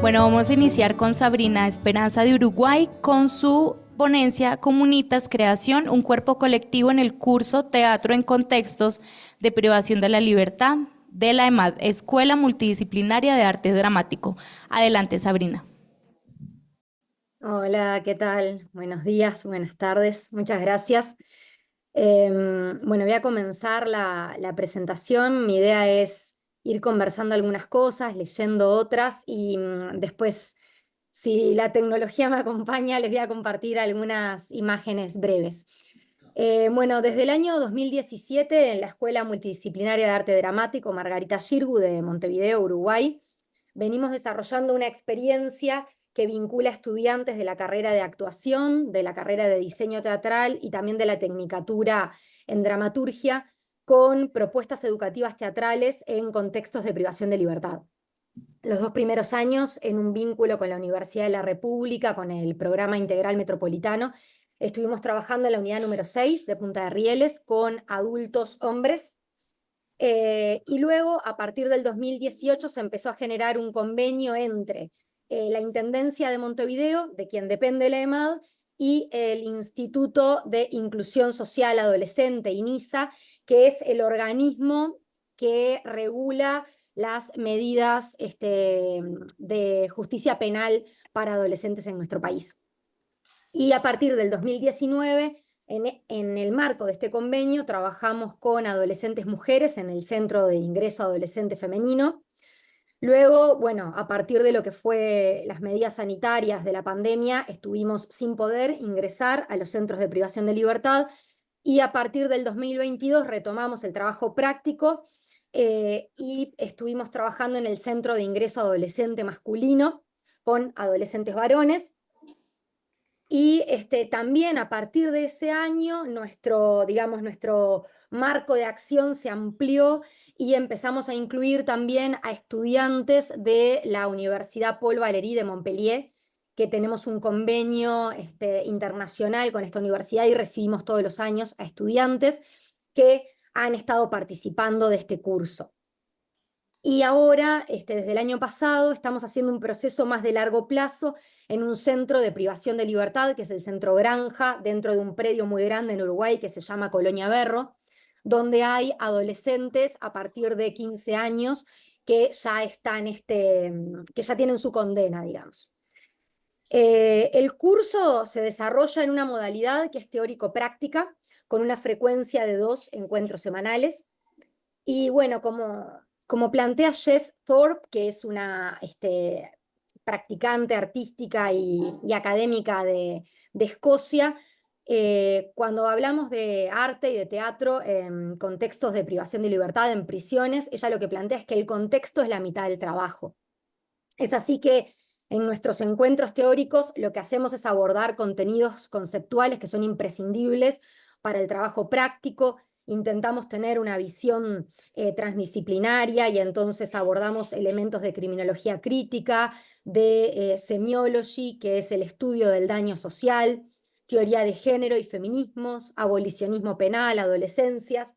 Bueno, vamos a iniciar con Sabrina Esperanza de Uruguay con su ponencia Comunitas Creación, un cuerpo colectivo en el curso Teatro en Contextos de Privación de la Libertad de la EMAD, Escuela Multidisciplinaria de Arte Dramático. Adelante, Sabrina. Hola, ¿qué tal? Buenos días, buenas tardes, muchas gracias. Bueno, voy a comenzar la presentación. Mi idea es ir conversando algunas cosas, leyendo otras y después, si la tecnología me acompaña, les voy a compartir algunas imágenes breves. Bueno, desde el año 2017 en la Escuela Multidisciplinaria de Arte Dramático Margarita Xirgu de Montevideo, Uruguay, venimos desarrollando una experiencia que vincula a estudiantes de la carrera de actuación, de la carrera de diseño teatral y también de la tecnicatura en dramaturgia con propuestas educativas teatrales en contextos de privación de libertad. Los 2 primeros años en un vínculo con la Universidad de la República, con el Programa Integral Metropolitano, estuvimos trabajando en la unidad número 6 de Punta de Rieles con adultos hombres. Y luego, a partir del 2018, se empezó a generar un convenio entre la Intendencia de Montevideo, de quien depende la EMAD, y el Instituto de Inclusión Social Adolescente, INISA, que es el organismo que regula las medidas de justicia penal para adolescentes en nuestro país. Y a partir del 2019, en el marco de este convenio, trabajamos con adolescentes mujeres en el Centro de Ingreso Adolescente Femenino. Luego, bueno, a partir de lo que fue las medidas sanitarias de la pandemia, estuvimos sin poder ingresar a los centros de privación de libertad y a partir del 2022 retomamos el trabajo práctico y estuvimos trabajando en el Centro de Ingreso Adolescente Masculino con adolescentes varones. Y también a partir de ese año digamos, nuestro marco de acción se amplió y empezamos a incluir también a estudiantes de la Universidad Paul Valéry de Montpellier, que tenemos un convenio internacional con esta universidad y recibimos todos los años a estudiantes que han estado participando de este curso. Y ahora, desde el año pasado, estamos haciendo un proceso más de largo plazo en un centro de privación de libertad, que es el Centro Granja, dentro de un predio muy grande en Uruguay que se llama Colonia Berro, donde hay adolescentes a partir de 15 años que ya están, que ya tienen su condena, digamos. El curso se desarrolla en una modalidad que es teórico-práctica, con una frecuencia de 2 encuentros semanales. Y bueno, como plantea Jess Thorpe, que es una practicante artística y académica de Escocia, cuando hablamos de arte y de teatro en contextos de privación de libertad en prisiones, ella lo que plantea es que el contexto es la mitad del trabajo. Es así que en nuestros encuentros teóricos lo que hacemos es abordar contenidos conceptuales que son imprescindibles para el trabajo práctico. Intentamos tener una visión transdisciplinaria y entonces abordamos elementos de criminología crítica, de semiology, que es el estudio del daño social, teoría de género y feminismos, abolicionismo penal, adolescencias.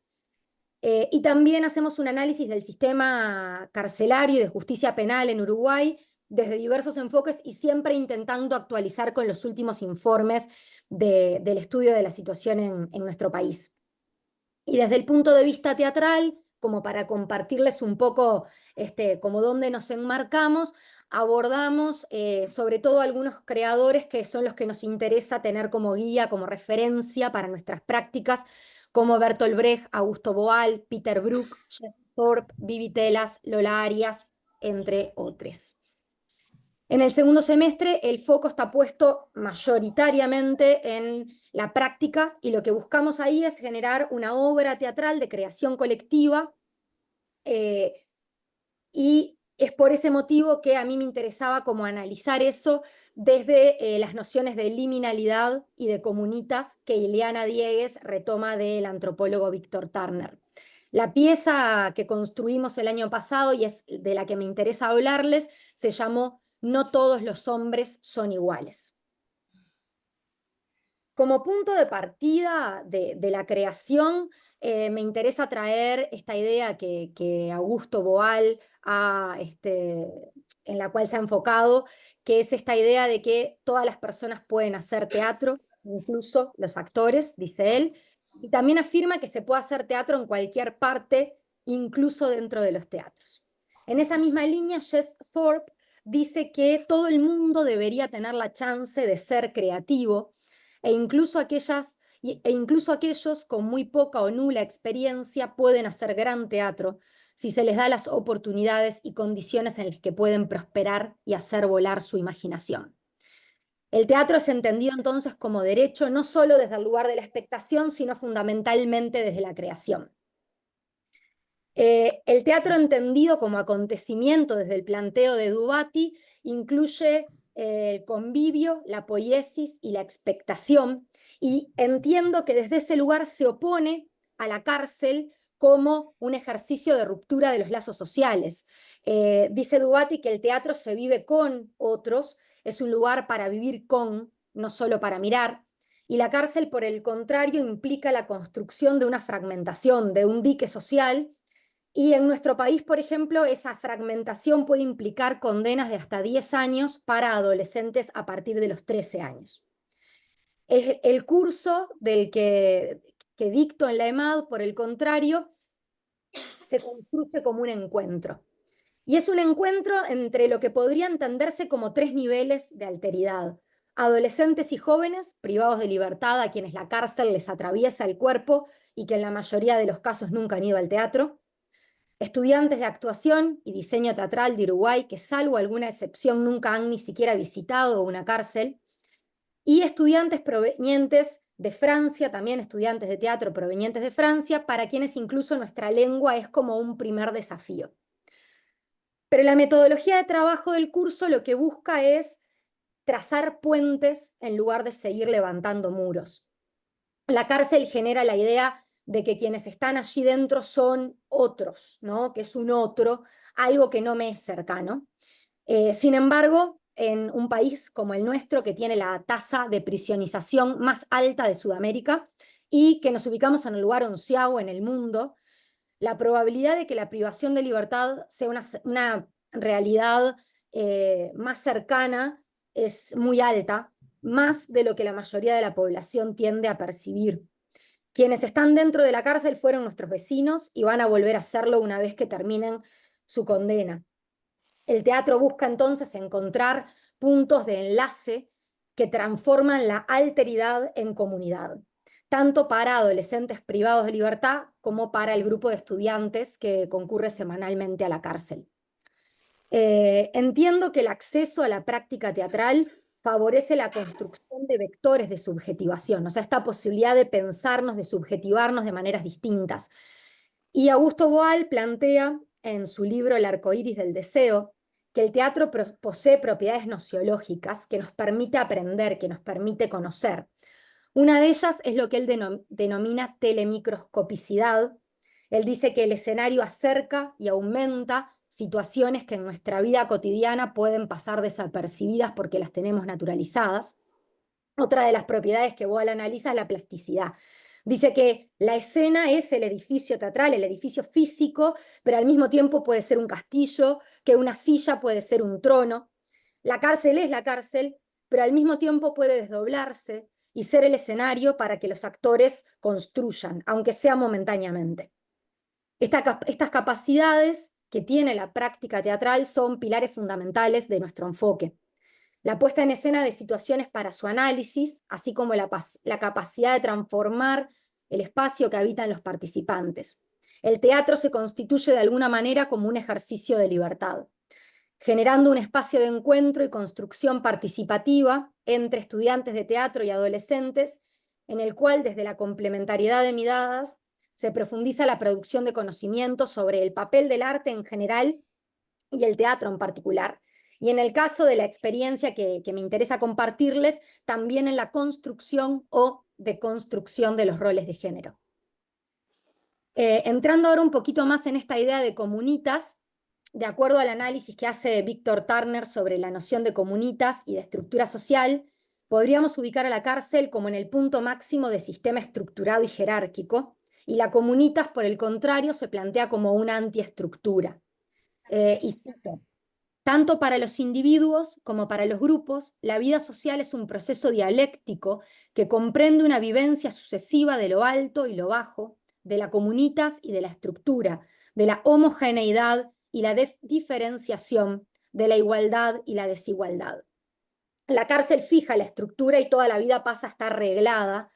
Y también hacemos un análisis del sistema carcelario y de justicia penal en Uruguay desde diversos enfoques y siempre intentando actualizar con los últimos informes del estudio de la situación en nuestro país. Y desde el punto de vista teatral, como para compartirles un poco como dónde nos enmarcamos, abordamos sobre todo algunos creadores que son los que nos interesa tener como guía, como referencia para nuestras prácticas, como Bertolt Brecht, Augusto Boal, Peter Brook, Jess Thorpe, Vivi Telas, Lola Arias, entre otros. En el segundo semestre el foco está puesto mayoritariamente en la práctica y lo que buscamos ahí es generar una obra teatral de creación colectiva y es por ese motivo que a mí me interesaba como analizar eso desde las nociones de liminalidad y de comunitas que Ileana Diegues retoma del antropólogo Víctor Turner. La pieza que construimos el año pasado y es de la que me interesa hablarles se llamó No todos los hombres son iguales. Como punto de partida de la creación, me interesa traer esta idea que Augusto Boal en la cual se ha enfocado, que es esta idea de que todas las personas pueden hacer teatro, incluso los actores, dice él, y también afirma que se puede hacer teatro en cualquier parte, incluso dentro de los teatros. En esa misma línea, Jess Thorpe dice que todo el mundo debería tener la chance de ser creativo, e incluso aquellos con muy poca o nula experiencia pueden hacer gran teatro si se les da las oportunidades y condiciones en las que pueden prosperar y hacer volar su imaginación. El teatro es entendido entonces como derecho no solo desde el lugar de la expectación, sino fundamentalmente desde la creación. El teatro entendido como acontecimiento desde el planteo de Dubati incluye el convivio, la poiesis y la expectación, y entiendo que desde ese lugar se opone a la cárcel como un ejercicio de ruptura de los lazos sociales. Dice Dubati que el teatro se vive con otros, es un lugar para vivir con, no solo para mirar, y la cárcel, por el contrario, implica la construcción de una fragmentación, de un dique social. Y en nuestro país, por ejemplo, esa fragmentación puede implicar condenas de hasta 10 años para adolescentes a partir de los 13 años. El curso que dicto en la EMAD, por el contrario, se construye como un encuentro. Y es un encuentro entre lo que podría entenderse como 3 niveles de alteridad. Adolescentes y jóvenes privados de libertad a quienes la cárcel les atraviesa el cuerpo y que en la mayoría de los casos nunca han ido al teatro. Estudiantes de actuación y diseño teatral de Uruguay que, salvo alguna excepción, nunca han ni siquiera visitado una cárcel. Y estudiantes provenientes de Francia, también estudiantes de teatro provenientes de Francia, para quienes incluso nuestra lengua es como un primer desafío. Pero la metodología de trabajo del curso lo que busca es trazar puentes en lugar de seguir levantando muros. La cárcel genera la idea de que quienes están allí dentro son otros, ¿no? Que es un otro, algo que no me es cercano. Sin embargo, en un país como el nuestro, que tiene la tasa de prisionización más alta de Sudamérica y que nos ubicamos en el lugar onceavo en el mundo, la probabilidad de que la privación de libertad sea una realidad más cercana es muy alta, más de lo que la mayoría de la población tiende a percibir. Quienes están dentro de la cárcel fueron nuestros vecinos y van a volver a hacerlo una vez que terminen su condena. El teatro busca entonces encontrar puntos de enlace que transforman la alteridad en comunidad, tanto para adolescentes privados de libertad como para el grupo de estudiantes que concurre semanalmente a la cárcel. Entiendo que el acceso a la práctica teatral favorece la construcción de vectores de subjetivación, o sea, esta posibilidad de pensarnos, de subjetivarnos de maneras distintas. Y Augusto Boal plantea en su libro El arcoíris del deseo que el teatro posee propiedades nociológicas que nos permite aprender, que nos permite conocer. Una de ellas es lo que él denomina telemicroscopicidad. Él dice que el escenario acerca y aumenta situaciones que en nuestra vida cotidiana pueden pasar desapercibidas porque las tenemos naturalizadas. Otra de las propiedades que Boal analiza es la plasticidad. Dice que la escena es el edificio teatral, el edificio físico, pero al mismo tiempo puede ser un castillo, que una silla puede ser un trono. La cárcel es la cárcel, pero al mismo tiempo puede desdoblarse y ser el escenario para que los actores construyan, aunque sea momentáneamente. Estas capacidades que tiene la práctica teatral son pilares fundamentales de nuestro enfoque. La puesta en escena de situaciones para su análisis, así como la capacidad de transformar el espacio que habitan los participantes. El teatro se constituye de alguna manera como un ejercicio de libertad, generando un espacio de encuentro y construcción participativa entre estudiantes de teatro y adolescentes, en el cual desde la complementariedad de miradas se profundiza la producción de conocimiento sobre el papel del arte en general y el teatro en particular. Y en el caso de la experiencia que me interesa compartirles, también en la construcción o deconstrucción de los roles de género. Entrando ahora un poquito más en esta idea de comunitas, de acuerdo al análisis que hace Víctor Turner sobre la noción de comunitas y de estructura social, podríamos ubicar a la cárcel como en el punto máximo de sistema estructurado y jerárquico, Y la Comunitas, por el contrario, se plantea como una antiestructura. Y cito: tanto para los individuos como para los grupos, la vida social es un proceso dialéctico que comprende una vivencia sucesiva de lo alto y lo bajo, de la comunitas y de la estructura, de la homogeneidad y la diferenciación, de la igualdad y la desigualdad. La cárcel fija la estructura y toda la vida pasa a estar reglada,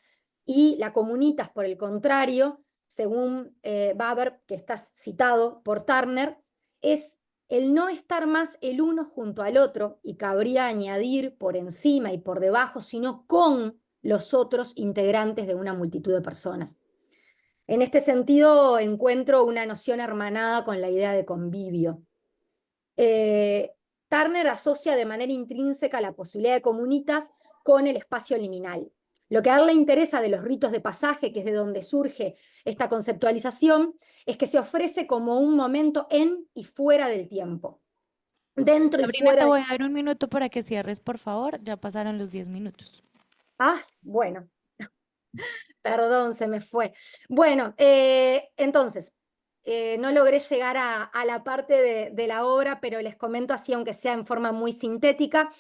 y la comunitas, por el contrario, según Baber, que está citado por Turner, es el no estar más el uno junto al otro, y cabría añadir por encima y por debajo, sino con los otros integrantes de una multitud de personas. En este sentido, encuentro una noción hermanada con la idea de convivio. Turner asocia de manera intrínseca la posibilidad de comunitas con el espacio liminal. Lo que a él le interesa de los ritos de pasaje, que es de donde surge esta conceptualización, es que se ofrece como un momento en y fuera del tiempo, dentro y Sabrina, te fuera. voy a dar un minuto para que cierres, por favor. Ya pasaron los 10 minutos. Bueno, perdón, se me fue. Bueno, entonces, no logré llegar a la parte de la obra, pero les comento así, aunque sea en forma muy sintética,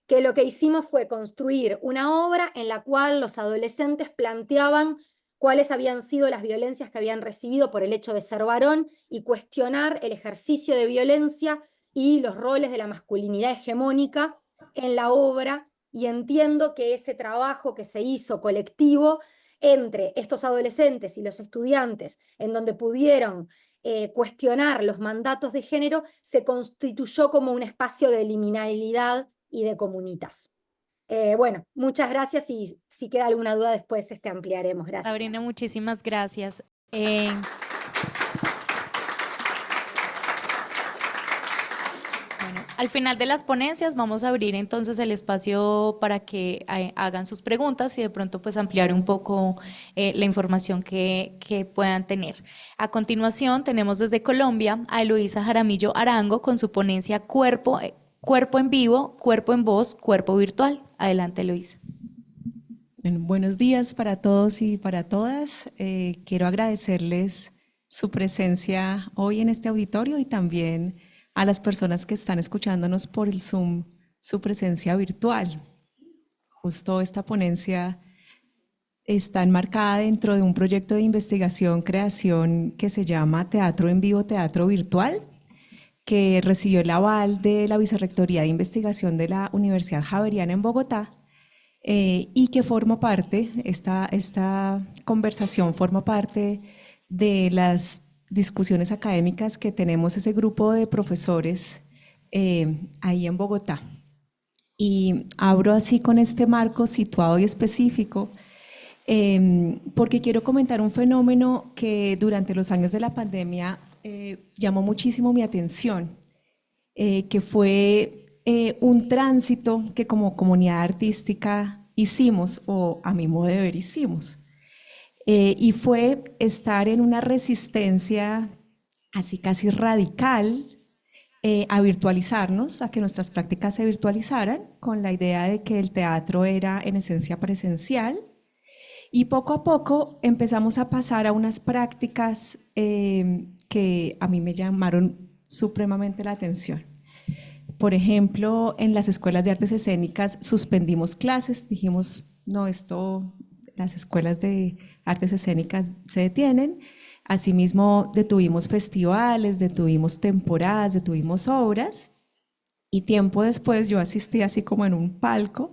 que lo que hicimos fue construir una obra en la cual los adolescentes planteaban cuáles habían sido las violencias que habían recibido por el hecho de ser varón, y cuestionar el ejercicio de violencia y los roles de la masculinidad hegemónica en la obra. Y entiendo que ese trabajo que se hizo colectivo entre estos adolescentes y los estudiantes, en donde pudieron cuestionar los mandatos de género, se constituyó como un espacio de liminalidad y de comunitas. Bueno, muchas gracias, y si queda alguna duda después ampliaremos. Gracias. Sabrina, muchísimas gracias. Bueno, al final de las ponencias vamos a abrir entonces el espacio para que hagan sus preguntas y de pronto pues ampliar un poco la información que puedan tener. A continuación tenemos desde Colombia a Eloísa Jaramillo Arango con su ponencia Cuerpo en vivo, cuerpo en voz, cuerpo virtual. Adelante, Eloísa. Buenos días para todos y para todas. Quiero agradecerles su presencia hoy en este auditorio, y también a las personas que están escuchándonos por el Zoom, su presencia virtual. Justo esta ponencia está enmarcada dentro de un proyecto de investigación, creación que se llama Teatro en Vivo, Teatro Virtual, que recibió el aval de la Vicerrectoría de Investigación de la Universidad Javeriana en Bogotá, y que forma parte, esta conversación forma parte de las discusiones académicas que tenemos ese grupo de profesores ahí en Bogotá. Y abro así con este marco situado y específico, porque quiero comentar un fenómeno que durante los años de la pandemia llamó muchísimo mi atención, que fue un tránsito que como comunidad artística hicimos, o a mi modo de ver hicimos, y fue estar en una resistencia así casi radical a virtualizarnos, a que nuestras prácticas se virtualizaran, con la idea de que el teatro era en esencia presencial. Y poco a poco empezamos a pasar a unas prácticas que a mí me llamaron supremamente la atención. Por ejemplo, en las escuelas de artes escénicas suspendimos clases, dijimos, no, las escuelas de artes escénicas se detienen. Asimismo, detuvimos festivales, detuvimos temporadas, detuvimos obras, y tiempo después yo asistí así como en un palco,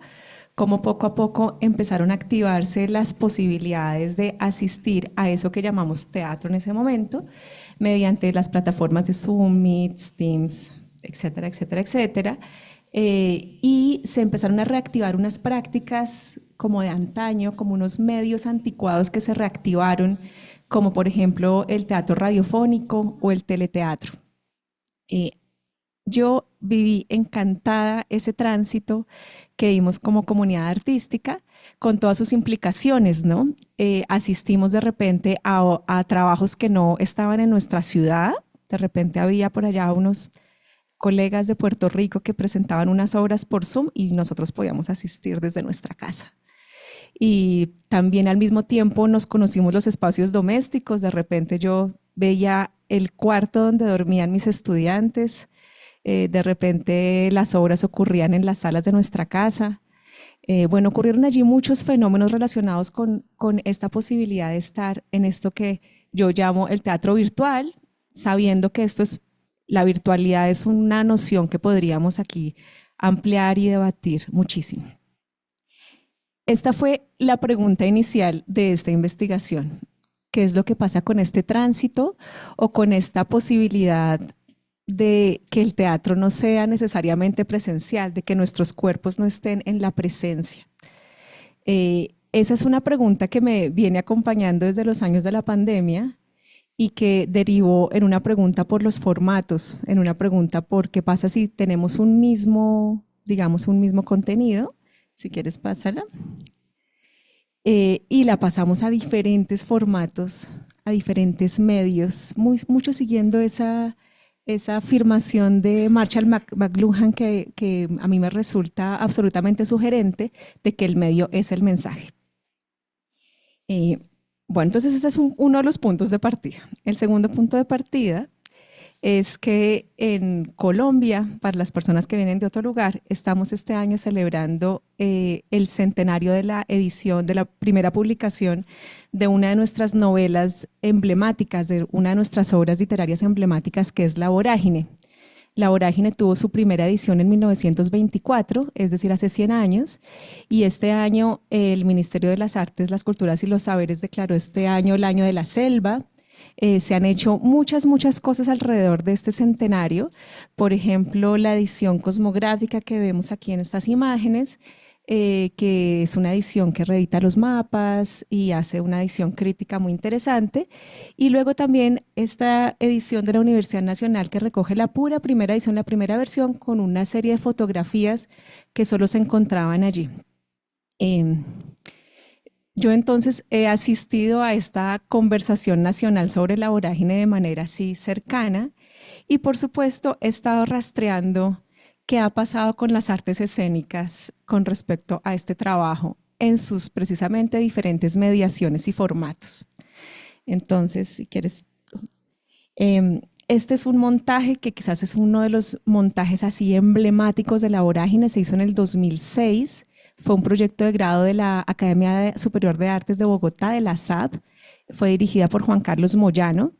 como poco a poco empezaron a activarse las posibilidades de asistir a eso que llamamos teatro en ese momento, mediante las plataformas de Zoom, Meet, Teams, etcétera, etcétera, etcétera. Y se empezaron a reactivar unas prácticas como de antaño, como unos medios anticuados que se reactivaron, como por ejemplo el teatro radiofónico o el teleteatro. Yo viví encantada ese tránsito que dimos como comunidad artística, con todas sus implicaciones, ¿no? Asistimos de repente a trabajos que no estaban en nuestra ciudad. De repente había por allá unos colegas de Puerto Rico que presentaban unas obras por Zoom y nosotros podíamos asistir desde nuestra casa. y también al mismo tiempo nos conocimos los espacios domésticos. De repente yo veía el cuarto donde dormían mis estudiantes, de repente las obras ocurrían en las salas de nuestra casa. Bueno, ocurrieron allí muchos fenómenos relacionados con esta posibilidad de estar en esto que yo llamo el teatro virtual, sabiendo que la virtualidad es una noción que podríamos aquí ampliar y debatir muchísimo. Esta fue la pregunta inicial de esta investigación. ¿Qué es lo que pasa con este tránsito o con esta posibilidad de que el teatro no sea necesariamente presencial, de que nuestros cuerpos no estén en la presencia? Esa es una pregunta que me viene acompañando desde los años de la pandemia y que derivó en una pregunta por los formatos, en una pregunta por qué pasa si tenemos un mismo contenido. Si quieres, pásala. Y la pasamos a diferentes formatos, a diferentes medios, mucho siguiendo esa afirmación de Marshall McLuhan que a mí me resulta absolutamente sugerente de que el medio es el mensaje. Bueno, entonces ese es uno de los puntos de partida. El segundo punto de partida es que en Colombia, para las personas que vienen de otro lugar, estamos este año celebrando el centenario de la edición, de la primera publicación de una de nuestras novelas emblemáticas, de una de nuestras obras literarias emblemáticas, que es La Vorágine. La Vorágine tuvo su primera edición en 1924, es decir, hace 100 años, y este año el Ministerio de las Artes, las Culturas y los Saberes declaró este año el Año de la Selva. Se han hecho muchas cosas alrededor de este centenario. Por ejemplo, la edición cosmográfica que vemos aquí en estas imágenes, que es una edición que reedita los mapas y hace una edición crítica muy interesante. Y luego también esta edición de la Universidad Nacional que recoge la pura primera edición, la primera versión, con una serie de fotografías que solo se encontraban allí. Yo entonces he asistido a esta conversación nacional sobre La Vorágine de manera así cercana y por supuesto he estado rastreando qué ha pasado con las artes escénicas con respecto a este trabajo en sus precisamente diferentes mediaciones y formatos. Entonces, si quieres, este es un montaje que quizás es uno de los montajes así emblemáticos de La Vorágine, se hizo en el 2006. Fue un proyecto de grado de la Academia Superior de Artes de Bogotá, de la SAB. Fue dirigida por Juan Carlos Moyano.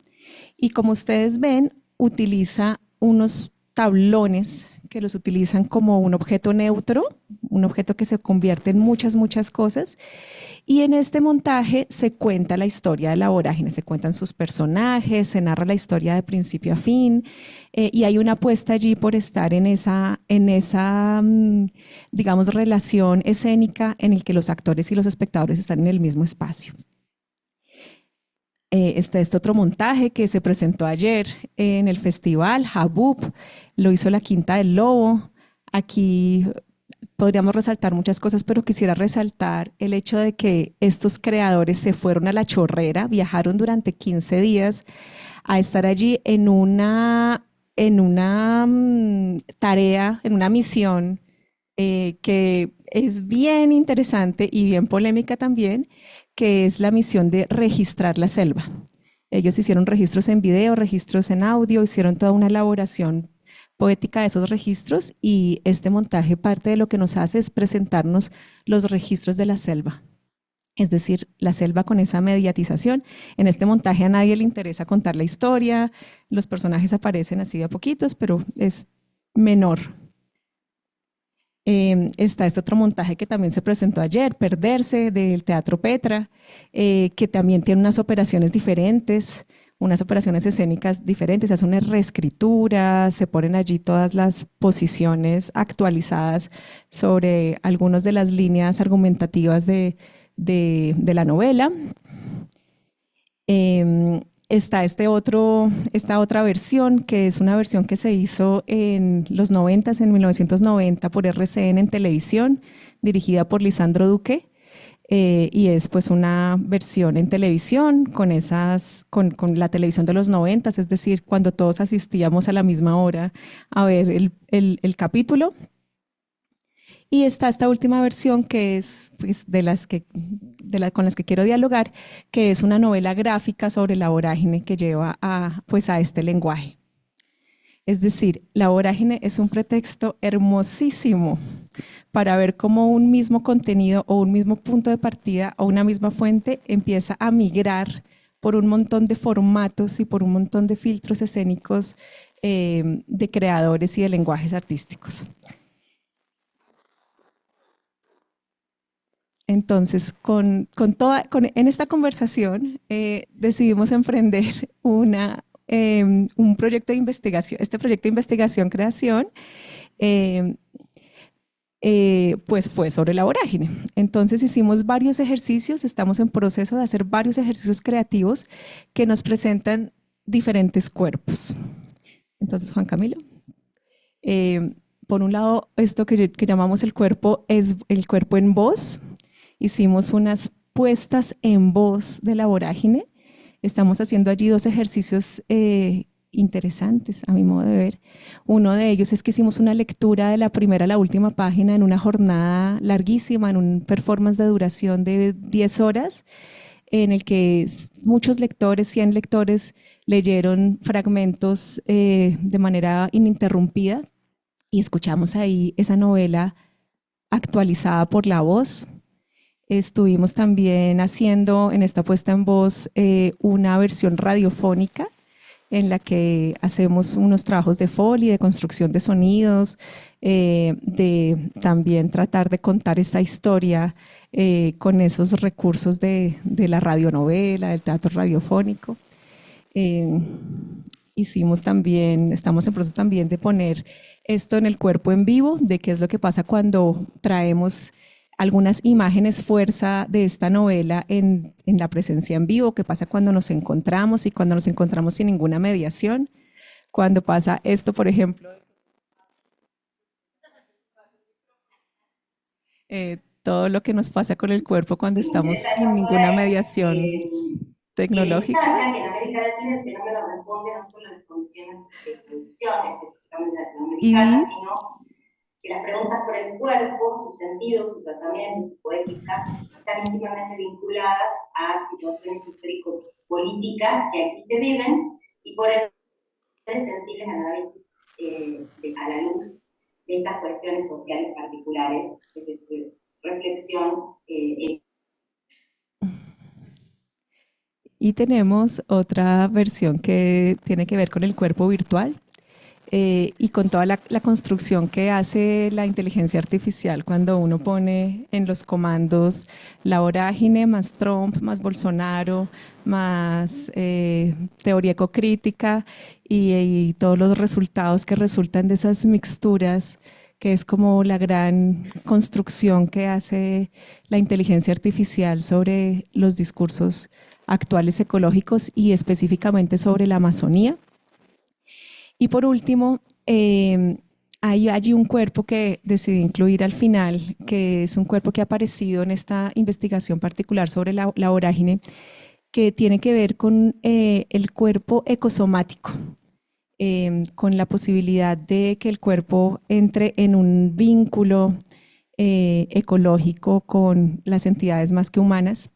Y como ustedes ven, utiliza unos tablones que los utilizan como un objeto neutro, un objeto que se convierte en muchas cosas. Y en este montaje se cuenta la historia de La Vorágine, se cuentan sus personajes, se narra la historia de principio a fin, y hay una apuesta allí por estar en esa digamos, relación escénica en el que los actores y los espectadores están en el mismo espacio. Está este otro montaje que se presentó ayer en el festival Habub, lo hizo la Quinta del Lobo. Aquí podríamos resaltar muchas cosas, pero quisiera resaltar el hecho de que estos creadores se fueron a La Chorrera, viajaron durante 15 días a estar allí en una tarea, en una misión que es bien interesante y bien polémica también, que es la misión de registrar la selva. Ellos hicieron registros en video, registros en audio, hicieron toda una elaboración poética de esos registros y este montaje parte de lo que nos hace es presentarnos los registros de la selva. Es decir, la selva con esa mediatización. En este montaje a nadie le interesa contar la historia, los personajes aparecen así de a poquitos, pero es menor. Está este otro montaje que también se presentó ayer, Perderse, del Teatro Petra, que también tiene unas operaciones diferentes, unas operaciones escénicas diferentes, hace una reescritura, se ponen allí todas las posiciones actualizadas sobre algunas de las líneas argumentativas de la novela. Está esta otra versión, que es una versión que se hizo en los 90, en 1990, por RCN en televisión, dirigida por Lisandro Duque, y es pues una versión en televisión con la televisión de los 90, es decir, cuando todos asistíamos a la misma hora a ver el capítulo. Y está esta última versión que es pues, con las que quiero dialogar, que es una novela gráfica sobre la vorágine que lleva pues, a este lenguaje. Es decir, la vorágine es un pretexto hermosísimo para ver cómo un mismo contenido o un mismo punto de partida o una misma fuente empieza a migrar por un montón de formatos y por un montón de filtros escénicos de creadores y de lenguajes artísticos. Entonces, en esta conversación decidimos emprender un proyecto de investigación. Este proyecto de investigación-creación pues fue sobre la vorágine. Entonces hicimos varios ejercicios, estamos en proceso de hacer varios ejercicios creativos que nos presentan diferentes cuerpos. Entonces, Juan Camilo, por un lado, esto que llamamos el cuerpo es el cuerpo en voz. Hicimos unas puestas en voz de la vorágine. Estamos haciendo allí 2 ejercicios interesantes, a mi modo de ver. Uno de ellos es que hicimos una lectura de la primera a la última página en una jornada larguísima, en un performance de duración de 10 horas, en el que muchos lectores, 100 lectores, leyeron fragmentos de manera ininterrumpida y escuchamos ahí esa novela actualizada por la voz. Estuvimos también haciendo en esta puesta en voz una versión radiofónica en la que hacemos unos trabajos de Foley, de construcción de sonidos, de también tratar de contar esta historia con esos recursos de la radionovela, del teatro radiofónico. Estamos en proceso también de poner esto en el cuerpo en vivo, de qué es lo que pasa cuando traemos algunas imágenes fuerza de esta novela en la presencia en vivo, qué pasa cuando nos encontramos y cuando nos encontramos sin ninguna mediación, cuando pasa esto, por ejemplo, todo lo que nos pasa con el cuerpo cuando estamos sin ninguna mediación tecnológica. Destaca que en América Latina el fenómeno responde no solo a las condiciones de producción específicamente latinoamericanas, sino que las preguntas por el cuerpo, su sentido, su tratamiento, su poética, están íntimamente vinculadas a situaciones histórico-políticas que aquí se viven y por ende sensibles al análisis a la luz de estas cuestiones sociales particulares, es decir, reflexión. Y tenemos otra versión que tiene que ver con el cuerpo virtual. Y con toda la construcción que hace la inteligencia artificial cuando uno pone en los comandos la vorágine más Trump, más Bolsonaro, más teoría ecocrítica y todos los resultados que resultan de esas mixturas, que es como la gran construcción que hace la inteligencia artificial sobre los discursos actuales ecológicos y específicamente sobre la Amazonía. Y por último, hay allí un cuerpo que decidí incluir al final, que es un cuerpo que ha aparecido en esta investigación particular sobre la vorágine, que tiene que ver con el cuerpo ecosomático, con la posibilidad de que el cuerpo entre en un vínculo ecológico con las entidades más que humanas,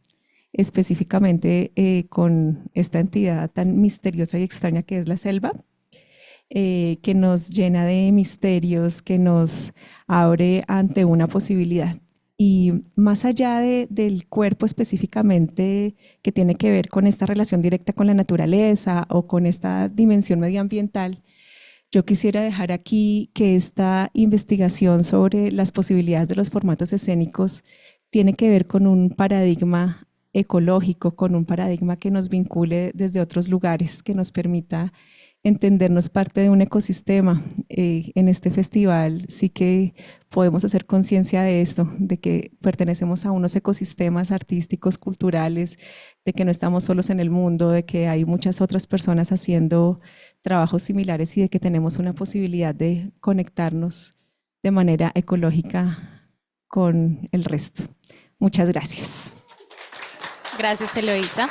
específicamente con esta entidad tan misteriosa y extraña que es la selva. Que nos llena de misterios, que nos abre ante una posibilidad. Y más allá del cuerpo específicamente que tiene que ver con esta relación directa con la naturaleza o con esta dimensión medioambiental, yo quisiera dejar aquí que esta investigación sobre las posibilidades de los formatos escénicos tiene que ver con un paradigma ecológico, con un paradigma que nos vincule desde otros lugares, que nos permita entendernos parte de un ecosistema. En este festival sí que podemos hacer conciencia de esto, de que pertenecemos a unos ecosistemas artísticos, culturales, de que no estamos solos en el mundo, de que hay muchas otras personas haciendo trabajos similares y de que tenemos una posibilidad de conectarnos de manera ecológica con el resto. Muchas gracias. Gracias, Eloísa.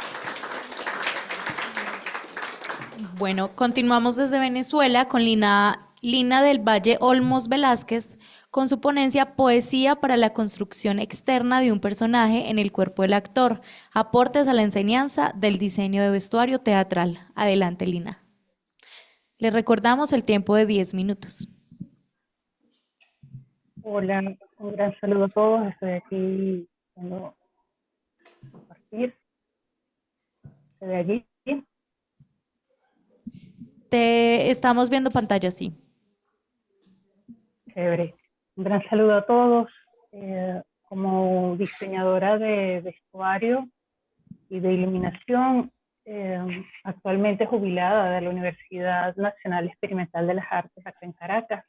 Bueno, continuamos desde Venezuela con Lina del Valle Olmos Velázquez con su ponencia Poesía para la construcción externa de un personaje en el cuerpo del actor, aportes a la enseñanza del diseño de vestuario teatral. Adelante, Lina. Les recordamos el tiempo de 10 minutos. Hola, un gran saludo a todos. Estoy aquí viendo compartir. ¿Se ve allí? Te estamos viendo pantalla, sí. Chévere. Un gran saludo a todos. Como diseñadora de vestuario y de iluminación, actualmente jubilada de la Universidad Nacional Experimental de las Artes acá en Caracas,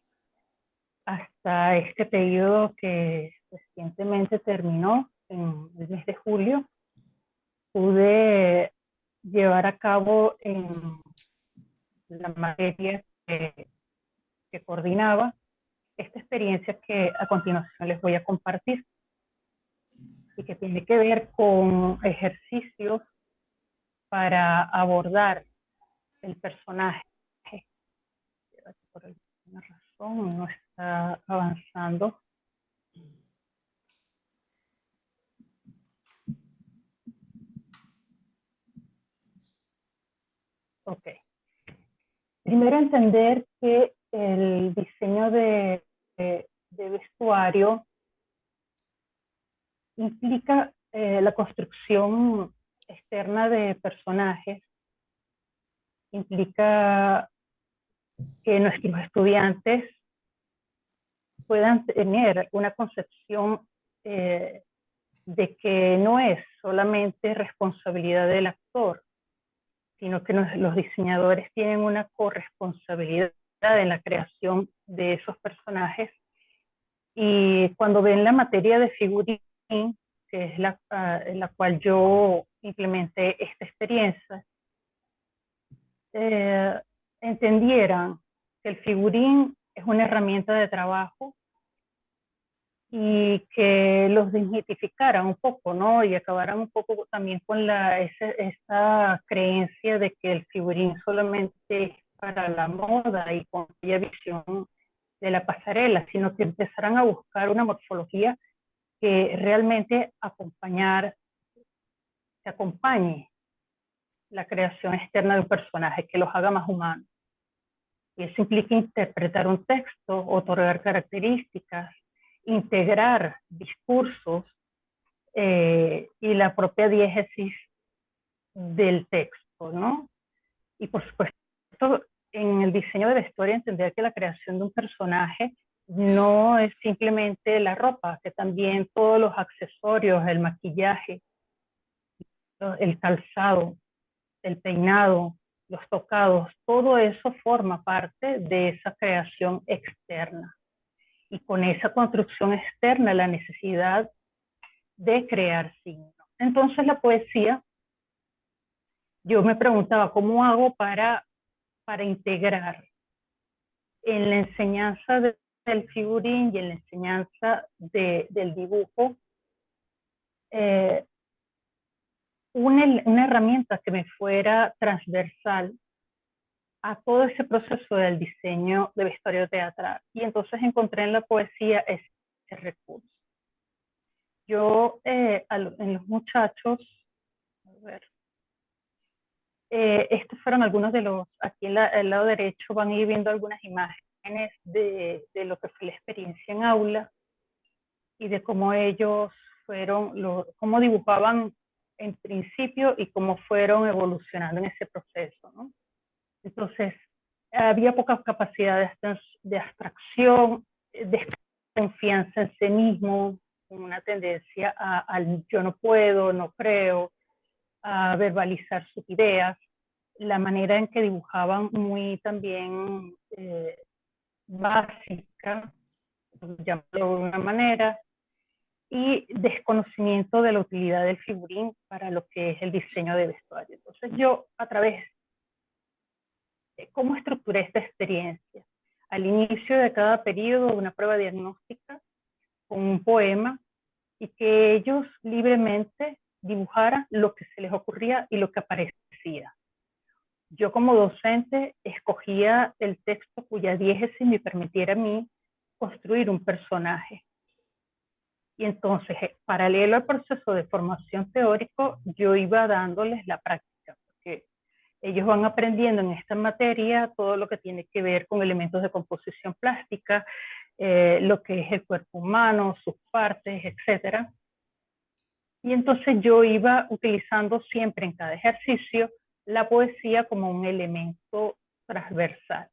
hasta este periodo que recientemente terminó en el mes de julio, pude llevar a cabo en la materia que coordinaba esta experiencia que a continuación les voy a compartir y que tiene que ver con ejercicios para abordar el personaje. Por alguna razón no está avanzando. Ok. Primero entender que el diseño de vestuario implica la construcción externa de personajes, implica que nuestros estudiantes puedan tener una concepción de que no es solamente responsabilidad del actor, sino que los diseñadores tienen una corresponsabilidad en la creación de esos personajes. Y cuando ven la materia de figurín, que es en la cual yo implementé esta experiencia, entendieran que el figurín es una herramienta de trabajo y que los desmitificaran un poco, ¿no? Y acabaran un poco también con esa creencia de que el figurín solamente es para la moda y con aquella visión de la pasarela, sino que empezaran a buscar una morfología que realmente acompañe la creación externa de un personaje, que los haga más humanos. Y eso implica interpretar un texto, otorgar características, integrar discursos y la propia diégesis del texto, ¿no? Y por supuesto, en el diseño de vestuario entender que la creación de un personaje no es simplemente la ropa, que también todos los accesorios, el maquillaje, el calzado, el peinado, los tocados, todo eso forma parte de esa creación externa. Y con esa construcción externa, la necesidad de crear signos. Entonces la poesía, yo me preguntaba, ¿cómo hago para integrar en la enseñanza del figurín y en la enseñanza del dibujo una herramienta que me fuera transversal a todo ese proceso del diseño de vestuario teatral? Y entonces encontré en la poesía ese recurso. Yo en los muchachos, a ver, estos fueron algunos de los, aquí al lado derecho van a ir viendo algunas imágenes de lo que fue la experiencia en aula y de cómo ellos cómo dibujaban en principio y cómo fueron evolucionando en ese proceso, ¿no? Entonces, había poca capacidad de abstracción, desconfianza en sí mismo, una tendencia al yo no puedo, no creo, a verbalizar sus ideas, la manera en que dibujaban muy también básica, llamarlo de una manera, y desconocimiento de la utilidad del figurín para lo que es el diseño de vestuario. Entonces yo, a través de cómo estructuré esta experiencia, al inicio de cada periodo una prueba diagnóstica con un poema y que ellos libremente dibujaran lo que se les ocurría y lo que aparecía. Yo como docente escogía el texto cuya diégesis me permitiera a mí construir un personaje. Y entonces, paralelo al proceso de formación teórico, yo iba dándoles la práctica, porque ellos van aprendiendo en esta materia todo lo que tiene que ver con elementos de composición plástica, lo que es el cuerpo humano, sus partes, etc. Y entonces yo iba utilizando siempre en cada ejercicio la poesía como un elemento transversal.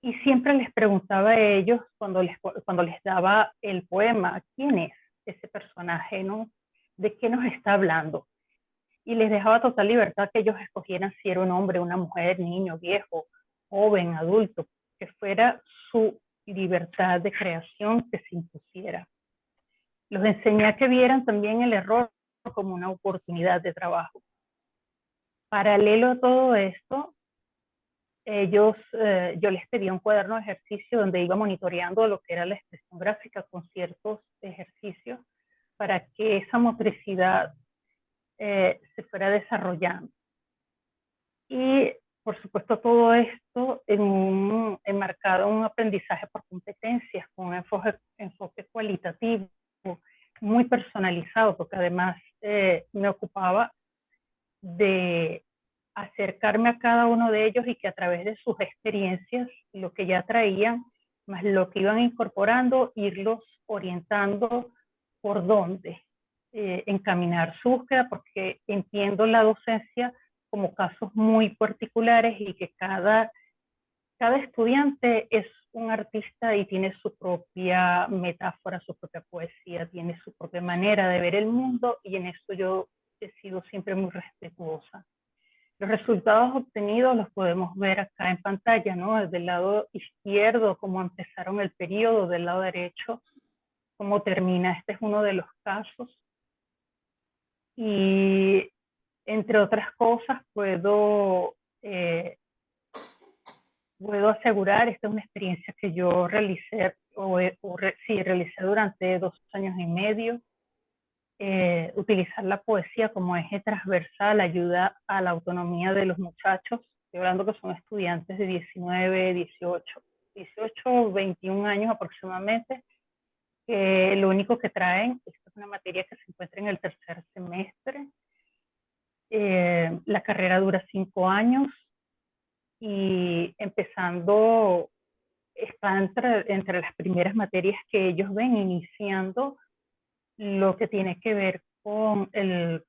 Y siempre les preguntaba a ellos, cuando les daba el poema, ¿quién es ese personaje, no? ¿De qué nos está hablando? Y les dejaba total libertad que ellos escogieran si era un hombre, una mujer, niño, viejo, joven, adulto, que fuera su libertad de creación que se impusiera. Los enseñé a que vieran también el error como una oportunidad de trabajo. Paralelo a todo esto, yo les pedía un cuaderno de ejercicio donde iba monitoreando lo que era la expresión gráfica con ciertos ejercicios para que esa motricidad se fuera desarrollando. Y por supuesto todo esto enmarcado en un aprendizaje por competencias, con un enfoque cualitativo, muy personalizado, porque además me ocupaba de acercarme a cada uno de ellos y que a través de sus experiencias, lo que ya traían, más lo que iban incorporando, irlos orientando por dónde encaminar su búsqueda, porque entiendo la docencia como casos muy particulares y que cada estudiante es un artista y tiene su propia metáfora, su propia poesía, tiene su propia manera de ver el mundo, y en eso yo he sido siempre muy respetuosa. Los resultados obtenidos los podemos ver acá en pantalla, ¿no? Desde el lado izquierdo, cómo empezaron el periodo, del lado derecho, cómo termina. Este es uno de los casos. Y entre otras cosas puedo asegurar, esta es una experiencia que yo realicé, realicé durante 2 años y medio. Utilizar la poesía como eje transversal ayuda a la autonomía de los muchachos. Estoy hablando que son estudiantes de 19, 18 o 21 años aproximadamente, que lo único que traen, esta es una materia que se encuentra en el 3er semestre, la carrera dura 5 años, y empezando, está entre las primeras materias que ellos ven, iniciando lo que tiene que ver con el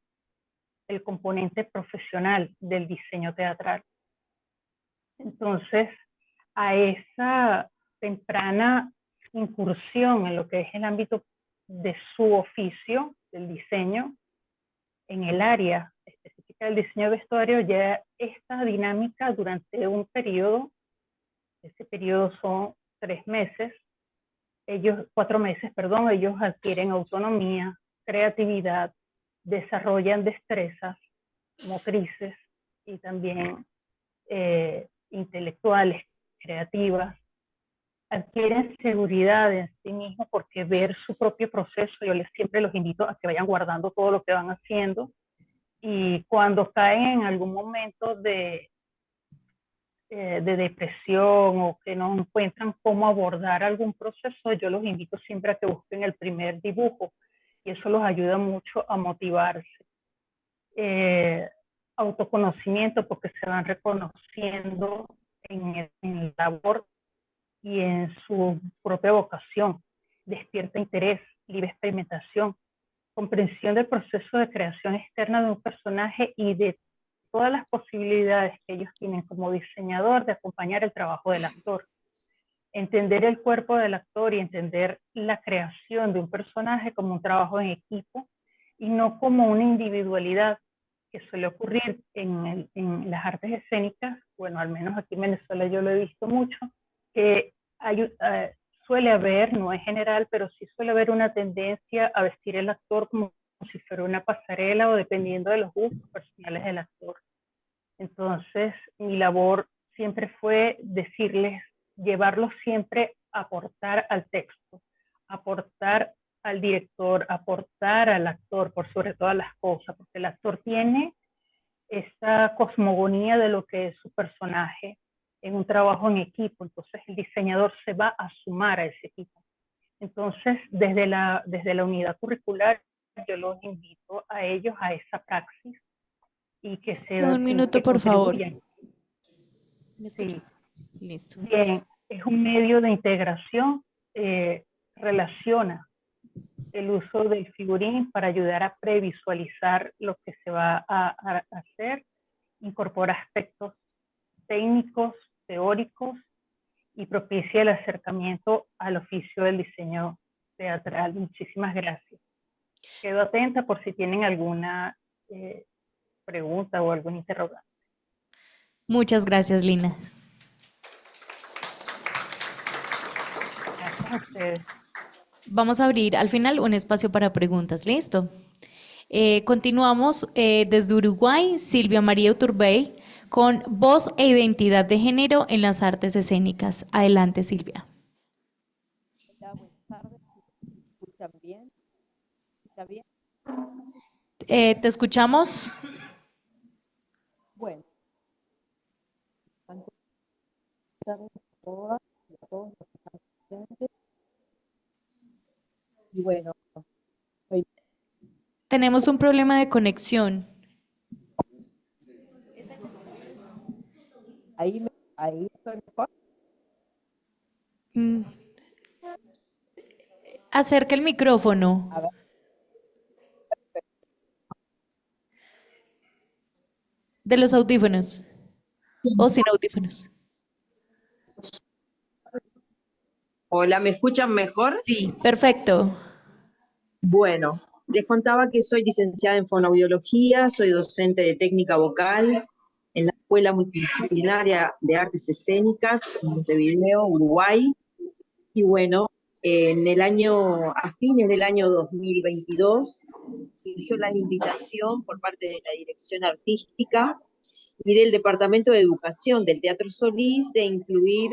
componente profesional del diseño teatral. Entonces, a esa temprana incursión en lo que es el ámbito de su oficio, del diseño, en el área específica del diseño de vestuario, ya esta dinámica durante un periodo, ese periodo son 4 meses, perdón, ellos adquieren autonomía, creatividad, desarrollan destrezas motrices y también intelectuales, creativas, adquieren seguridad en sí mismos porque ver su propio proceso, yo siempre los invito a que vayan guardando todo lo que van haciendo, y cuando caen en algún momento de depresión o que no encuentran cómo abordar algún proceso, yo los invito siempre a que busquen el primer dibujo, y eso los ayuda mucho a motivarse. Autoconocimiento, porque se van reconociendo en la labor y en su propia vocación. Despierta interés, libre experimentación, comprensión del proceso de creación externa de un personaje y de todas las posibilidades que ellos tienen como diseñador de acompañar el trabajo del actor. Entender el cuerpo del actor y entender la creación de un personaje como un trabajo en equipo y no como una individualidad que suele ocurrir en las artes escénicas. Bueno, al menos aquí en Venezuela yo lo he visto mucho, que suele haber, no es general, pero sí suele haber una tendencia a vestir el actor como si fuera una pasarela o dependiendo de los gustos personales del actor. Entonces, mi labor siempre fue decirles, llevarlos siempre a aportar al texto, aportar al director, aportar al actor por sobre todas las cosas, porque el actor tiene esa cosmogonía de lo que es su personaje, en un trabajo en equipo, entonces el diseñador se va a sumar a ese equipo. Entonces, desde la unidad curricular, yo los invito a ellos a esa praxis y que Un minuto, por favor. contribuyan. ¿Me escucha? Sí. Listo. Bien, es un medio de integración, relaciona el uso del figurín para ayudar a previsualizar lo que se va a hacer, incorpora aspectos técnicos, teóricos y propicia el acercamiento al oficio del diseño teatral. Muchísimas gracias. Quedo atenta por si tienen alguna pregunta o algún interrogante. Muchas gracias, Lina. Gracias a ustedes. Vamos a abrir al final un espacio para preguntas. ¿Listo? Continuamos desde Uruguay, Silvia María Uturbey, con voz e identidad de género en las artes escénicas. Adelante, Silvia. Hola, buenas tardes. ¿Me escuchan bien? ¿Está bien? ¿Te escuchamos? Bueno, buenas tardes a todas y a todos los que están presentes. Y bueno, Tenemos un problema de conexión. ahí estoy mejor. Mm. Acerca el micrófono. A ver, De los audífonos. O sin audífonos. Hola, ¿me escuchan mejor? Sí, perfecto. Bueno, les contaba que soy licenciada en fonoaudiología, soy docente de técnica vocal en la Escuela Multidisciplinaria de Artes Escénicas en Montevideo, Uruguay. Y bueno, a fines del año 2022, surgió la invitación por parte de la Dirección Artística y del Departamento de Educación del Teatro Solís de incluir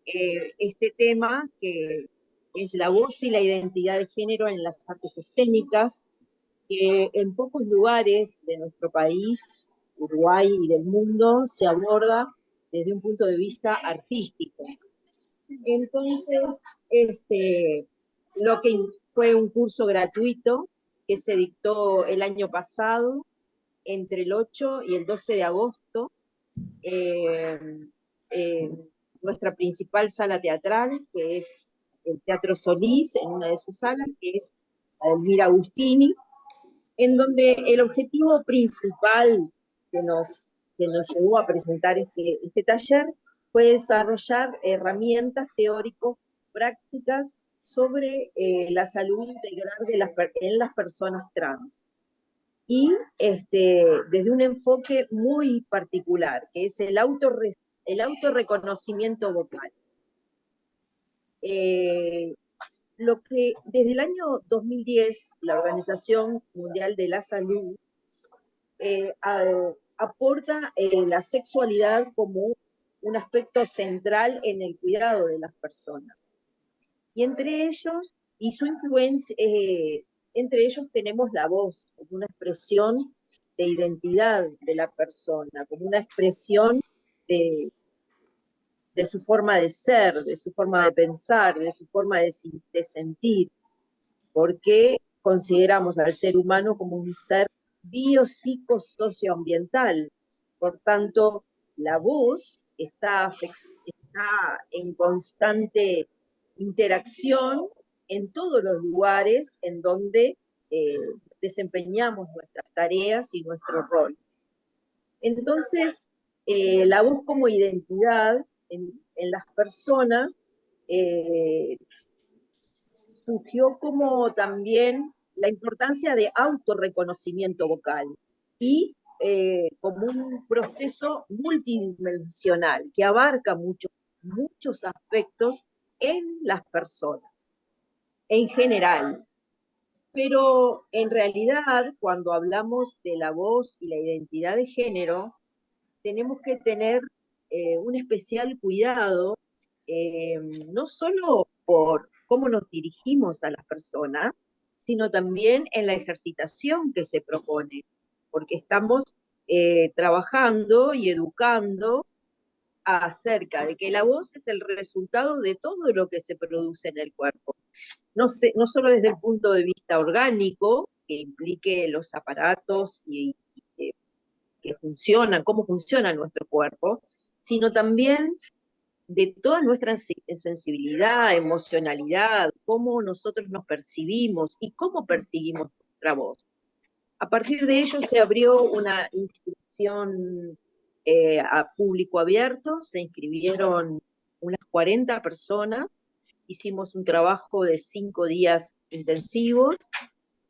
este tema que es la voz y la identidad de género en las artes escénicas, que en pocos lugares de nuestro país, Uruguay y del mundo, se aborda desde un punto de vista artístico. Entonces, lo que fue un curso gratuito que se dictó el año pasado, entre el 8 y el 12 de agosto, nuestra principal sala teatral, que es el Teatro Solís, en una de sus salas, que es la de Elvira Agustini, en donde el objetivo principal que nos llevó a presentar este taller fue desarrollar herramientas teórico-prácticas sobre la salud integral en las personas trans. Y desde un enfoque muy particular, que es el autorreconocimiento vocal. Lo que desde el año 2010 la Organización Mundial de la Salud aporta la sexualidad como un aspecto central en el cuidado de las personas. Y entre ellos, y su influencia, entre ellos tenemos la voz, como una expresión de identidad de la persona, como una expresión de su forma de ser, de su forma de pensar, de su forma de sentir, porque consideramos al ser humano como un ser biopsicosocioambiental. Por tanto, la voz está en constante interacción en todos los lugares en donde desempeñamos nuestras tareas y nuestro rol. Entonces, la voz como identidad en las personas surgió como también la importancia de autorreconocimiento vocal y como un proceso multidimensional que abarca muchos aspectos en las personas, en general. Pero en realidad, cuando hablamos de la voz y la identidad de género, tenemos que tener un especial cuidado, no solo por cómo nos dirigimos a las personas, sino también en la ejercitación que se propone, porque estamos trabajando y educando acerca de que la voz es el resultado de todo lo que se produce en el cuerpo. No solo desde el punto de vista orgánico, que implique los aparatos que funcionan, cómo funciona nuestro cuerpo, sino también de toda nuestra sensibilidad, emocionalidad, cómo nosotros nos percibimos y cómo percibimos nuestra voz. A partir de ello se abrió una inscripción a público abierto, se inscribieron unas 40 personas, hicimos un trabajo de 5 días intensivos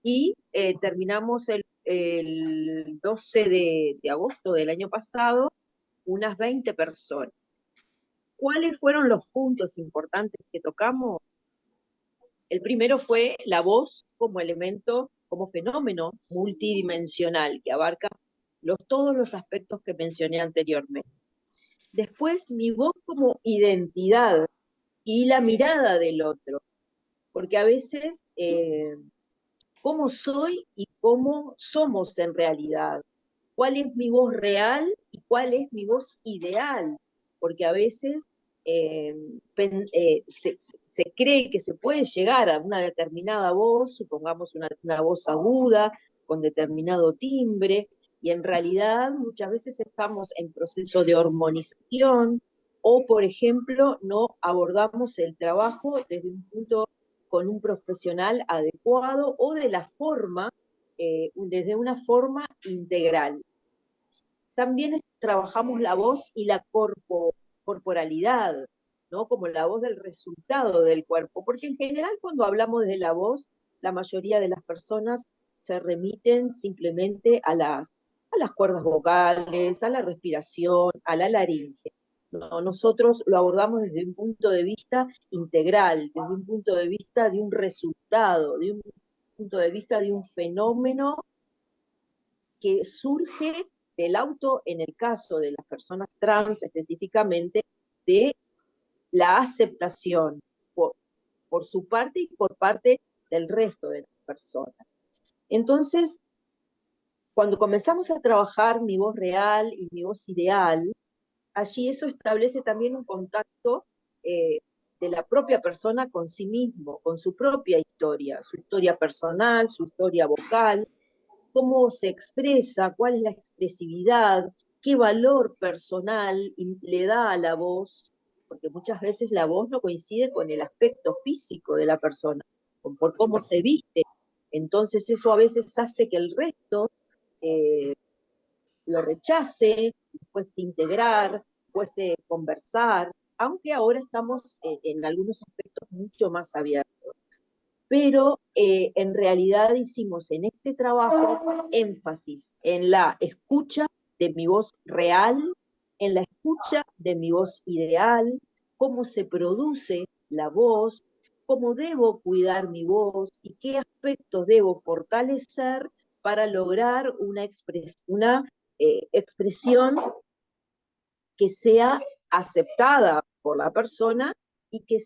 y terminamos el 12 de agosto del año pasado, unas 20 personas. ¿Cuáles fueron los puntos importantes que tocamos? El primero fue la voz como elemento, como fenómeno multidimensional que abarca todos los aspectos que mencioné anteriormente. Después, mi voz como identidad y la mirada del otro, porque a veces cómo soy y cómo somos en realidad, cuál es mi voz real y cuál es mi voz ideal, porque a veces se cree que se puede llegar a una determinada voz, supongamos una voz aguda, con determinado timbre, y en realidad muchas veces estamos en proceso de hormonización, o por ejemplo no abordamos el trabajo desde un punto con un profesional adecuado o de la forma, desde una forma integral. También trabajamos la voz y la corporalidad, ¿no? Como la voz del resultado del cuerpo, porque en general cuando hablamos de la voz, la mayoría de las personas se remiten simplemente a las cuerdas vocales, a la respiración, a la laringe. No, nosotros lo abordamos desde un punto de vista integral, desde un punto de vista de un resultado, de un punto de vista de un fenómeno que surge del en el caso de las personas trans específicamente, de la aceptación por su parte y por parte del resto de las personas. Entonces, cuando comenzamos a trabajar mi voz real y mi voz ideal, allí eso establece también un contacto de la propia persona con sí mismo, con su propia historia, su historia personal, su historia vocal, cómo se expresa, cuál es la expresividad, qué valor personal le da a la voz, porque muchas veces la voz no coincide con el aspecto físico de la persona, por cómo se viste. Entonces eso a veces hace que el resto lo rechace, cueste integrar, cueste conversar, aunque ahora estamos en algunos aspectos mucho más abiertos. Pero en realidad hicimos en este trabajo énfasis en la escucha de mi voz real, en la escucha de mi voz ideal, cómo se produce la voz, cómo debo cuidar mi voz y qué aspectos debo fortalecer para lograr una expresión que sea aceptada por la persona y que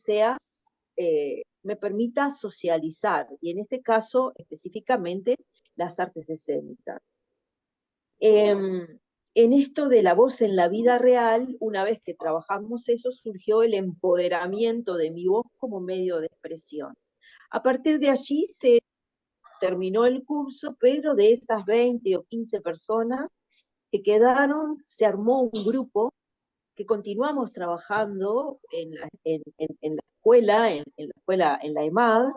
me permita socializar, y en este caso específicamente las artes escénicas. En esto de la voz en la vida real, una vez que trabajamos eso, surgió el empoderamiento de mi voz como medio de expresión. A partir de allí se terminó el curso, pero de estas 20 o 15 personas que quedaron, se armó un grupo que continuamos trabajando en la escuela, en la EMAD,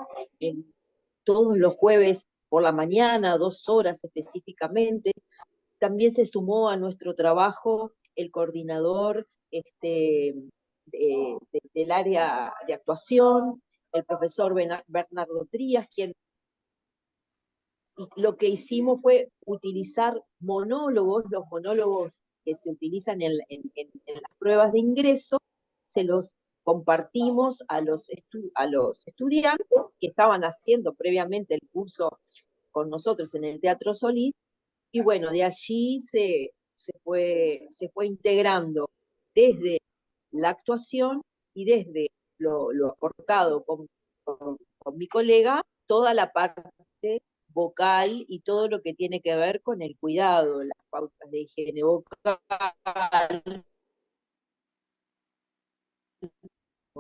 todos los jueves por la mañana, 2 horas específicamente. También se sumó a nuestro trabajo el coordinador del área de actuación, el profesor Bernardo Trías, y lo que hicimos fue utilizar monólogos, los monólogos que se utilizan en las pruebas de ingreso, se los compartimos a los estudiantes que estaban haciendo previamente el curso con nosotros en el Teatro Solís, y bueno, de allí se fue integrando desde la actuación y desde lo aportado con mi colega, toda la parte vocal y todo lo que tiene que ver con el cuidado, las pautas de higiene vocal,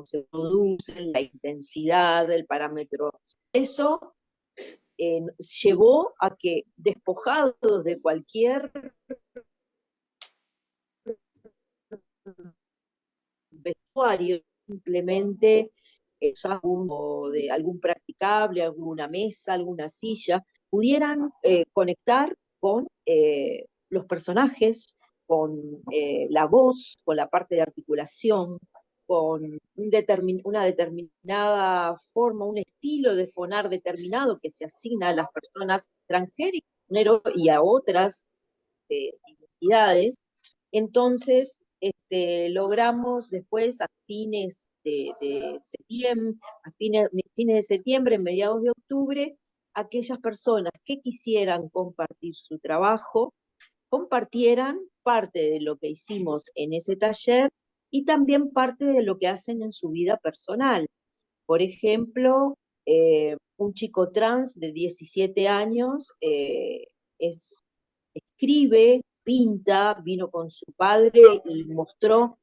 cómo se producen, la intensidad, el parámetro. Eso llevó a que, despojados de cualquier vestuario, simplemente de algún practicable, alguna mesa, alguna silla, pudieran conectar con los personajes, con la voz, con la parte de articulación, con una determinada forma, un estilo de fonar determinado que se asigna a las personas extranjeras y a otras identidades. Entonces, logramos después a fines de septiembre, fines de septiembre, mediados de octubre, aquellas personas que quisieran compartir su trabajo, compartieran parte de lo que hicimos en ese taller y también parte de lo que hacen en su vida personal. Por ejemplo, un chico trans de 17 años escribe, pinta, vino con su padre y mostró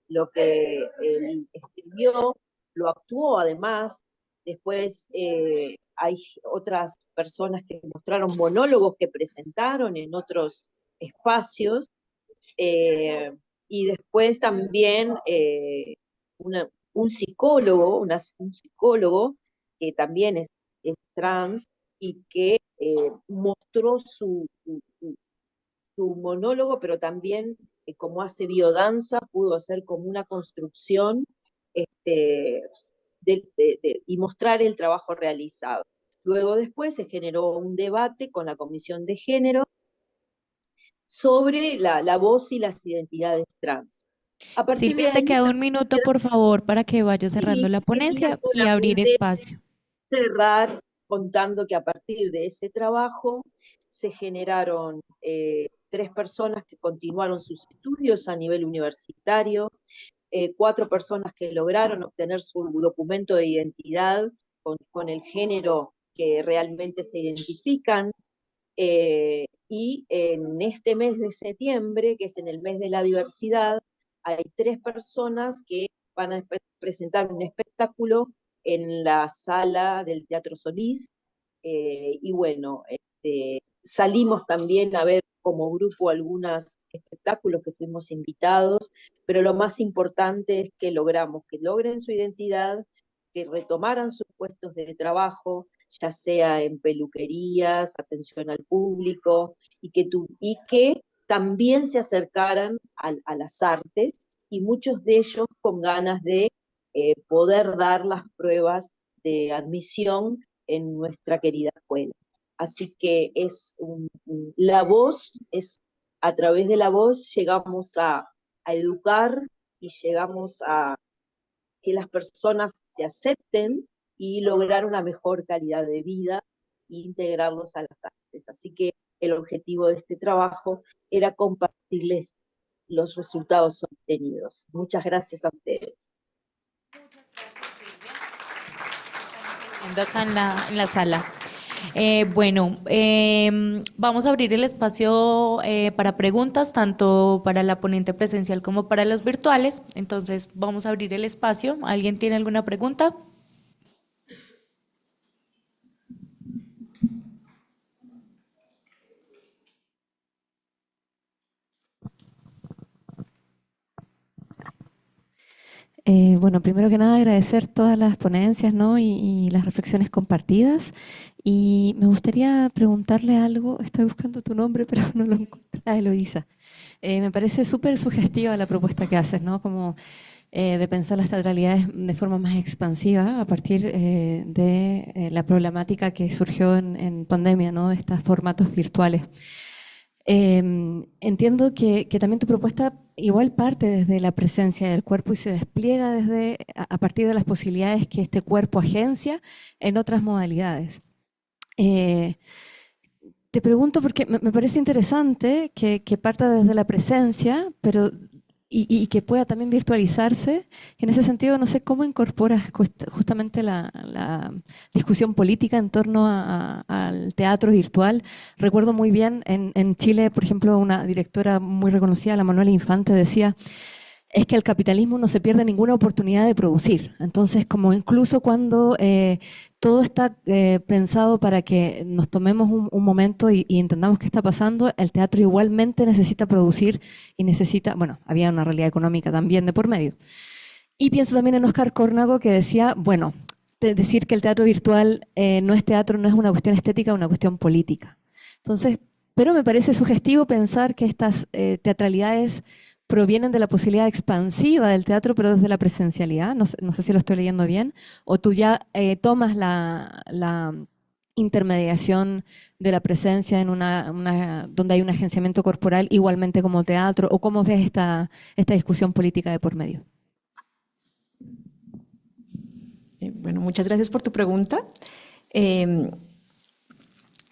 lo que él escribió, lo actuó además. Después hay otras personas que mostraron monólogos que presentaron en otros espacios, y después también un psicólogo que también es trans y que mostró su monólogo, pero también como hace biodanza, pudo hacer como una construcción y mostrar el trabajo realizado. Luego después se generó un debate con la Comisión de Género sobre la voz y las identidades trans. A partir Silvia, de te ahí, queda un minuto, por favor, para que vayas cerrando la quería ponencia y abrir espacio. cerrar contando que a partir de ese trabajo se generaron 3 personas que continuaron sus estudios a nivel universitario, 4 personas que lograron obtener su documento de identidad con el género que realmente se identifican, y en este mes de septiembre, que es en el mes de la diversidad, hay 3 personas que van a presentar un espectáculo en la sala del Teatro Solís, y bueno, salimos también a ver como grupo algunos espectáculos que fuimos invitados, pero lo más importante es que logramos que logren su identidad, que retomaran sus puestos de trabajo, ya sea en peluquerías, atención al público, y que también se acercaran a las artes, y muchos de ellos con ganas de poder dar las pruebas de admisión en nuestra querida escuela. Así que la voz, a través de la voz llegamos a educar y llegamos a que las personas se acepten y lograr una mejor calidad de vida e integrarlos a las artes. Así que el objetivo de este trabajo era compartirles los resultados obtenidos. Muchas gracias a ustedes. Acá en la sala. Vamos a abrir el espacio para preguntas, tanto para la ponente presencial como para los virtuales. Entonces, vamos a abrir el espacio. ¿Alguien tiene alguna pregunta? Bueno, primero que nada agradecer todas las ponencias, ¿no? y las reflexiones compartidas. Y me gustaría preguntarle algo, estoy buscando tu nombre, pero no lo encuentro. Eloísa. Me parece súper sugestiva la propuesta que haces, ¿no? Como de pensar las teatralidades de forma más expansiva a partir de la problemática que surgió en pandemia, ¿no? Estos formatos virtuales. Entiendo que también tu propuesta igual parte desde la presencia del cuerpo y se despliega a partir de las posibilidades que este cuerpo agencia en otras modalidades. Te pregunto porque me parece interesante que parta desde la presencia, pero y que pueda también virtualizarse. En ese sentido, no sé cómo incorporas justamente la discusión política en torno al teatro virtual. Recuerdo muy bien en Chile, por ejemplo, una directora muy reconocida, la Manuela Infante, decía es que el capitalismo no se pierde ninguna oportunidad de producir. Entonces, como incluso cuando todo está pensado para que nos tomemos un momento y entendamos qué está pasando, el teatro igualmente necesita producir y necesita, bueno, había una realidad económica también de por medio. Y pienso también en Oscar Córnago, que decía, bueno, decir que el teatro virtual no es teatro, no es una cuestión estética, es una cuestión política. Entonces, pero me parece sugestivo pensar que estas teatralidades provienen de la posibilidad expansiva del teatro, pero desde la presencialidad. No sé si lo estoy leyendo bien. O tú ya tomas la intermediación de la presencia en donde hay un agenciamiento corporal igualmente como teatro, o cómo ves esta discusión política de por medio. Bueno, muchas gracias por tu pregunta.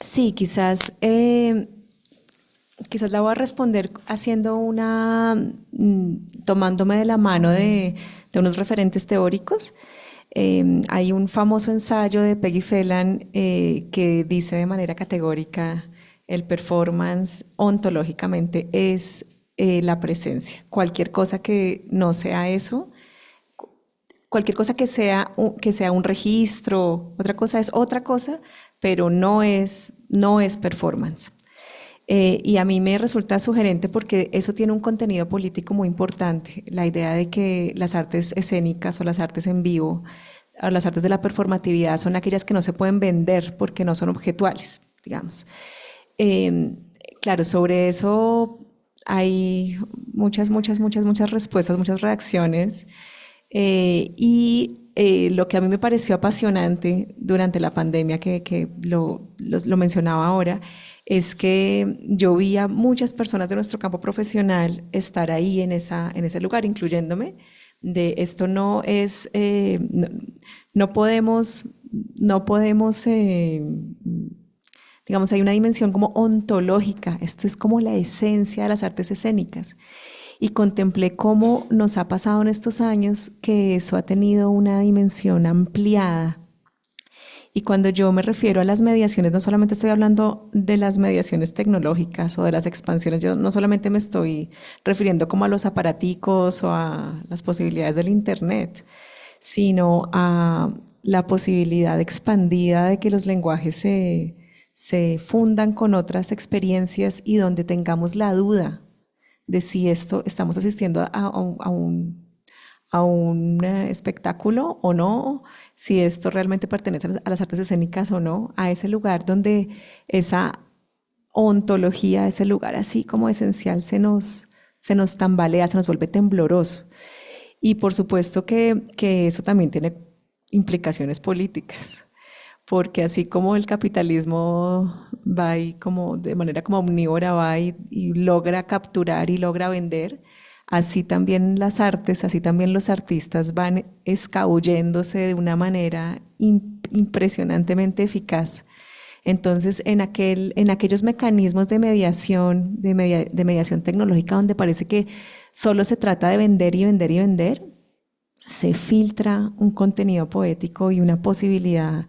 Sí, quizás la voy a responder haciendo tomándome de la mano de unos referentes teóricos. Hay un famoso ensayo de Peggy Phelan que dice de manera categórica: el performance ontológicamente es la presencia. Cualquier cosa que no sea eso, cualquier cosa que sea un registro, otra cosa es otra cosa, pero no es performance. Y a mí me resulta sugerente porque eso tiene un contenido político muy importante, la idea de que las artes escénicas o las artes en vivo, o las artes de la performatividad son aquellas que no se pueden vender porque no son objetuales, digamos. Claro, sobre eso hay muchas respuestas, muchas reacciones. Lo que a mí me pareció apasionante durante la pandemia, que lo mencionaba ahora, es que yo vi a muchas personas de nuestro campo profesional estar ahí en ese lugar, incluyéndome. De esto no es, no podemos, digamos, hay una dimensión como ontológica. Esto es como la esencia de las artes escénicas. Y contemplé cómo nos ha pasado en estos años que eso ha tenido una dimensión ampliada. Y cuando yo me refiero a las mediaciones, no solamente estoy hablando de las mediaciones tecnológicas o de las expansiones, yo no solamente me estoy refiriendo como a los aparaticos o a las posibilidades del Internet, sino a la posibilidad expandida de que los lenguajes se fundan con otras experiencias y donde tengamos la duda de si estamos asistiendo a un espectáculo o no, si esto realmente pertenece a las artes escénicas o no, a ese lugar donde esa ontología, ese lugar así como esencial se nos tambalea, se nos vuelve tembloroso. Y por supuesto que eso también tiene implicaciones políticas, porque así como el capitalismo va y como de manera como omnívora va y logra capturar y logra vender, así también las artes, así también los artistas van escabulléndose de una manera impresionantemente eficaz. Entonces, en aquellos mecanismos de mediación, de mediación tecnológica, donde parece que solo se trata de vender y vender y vender, se filtra un contenido poético y una posibilidad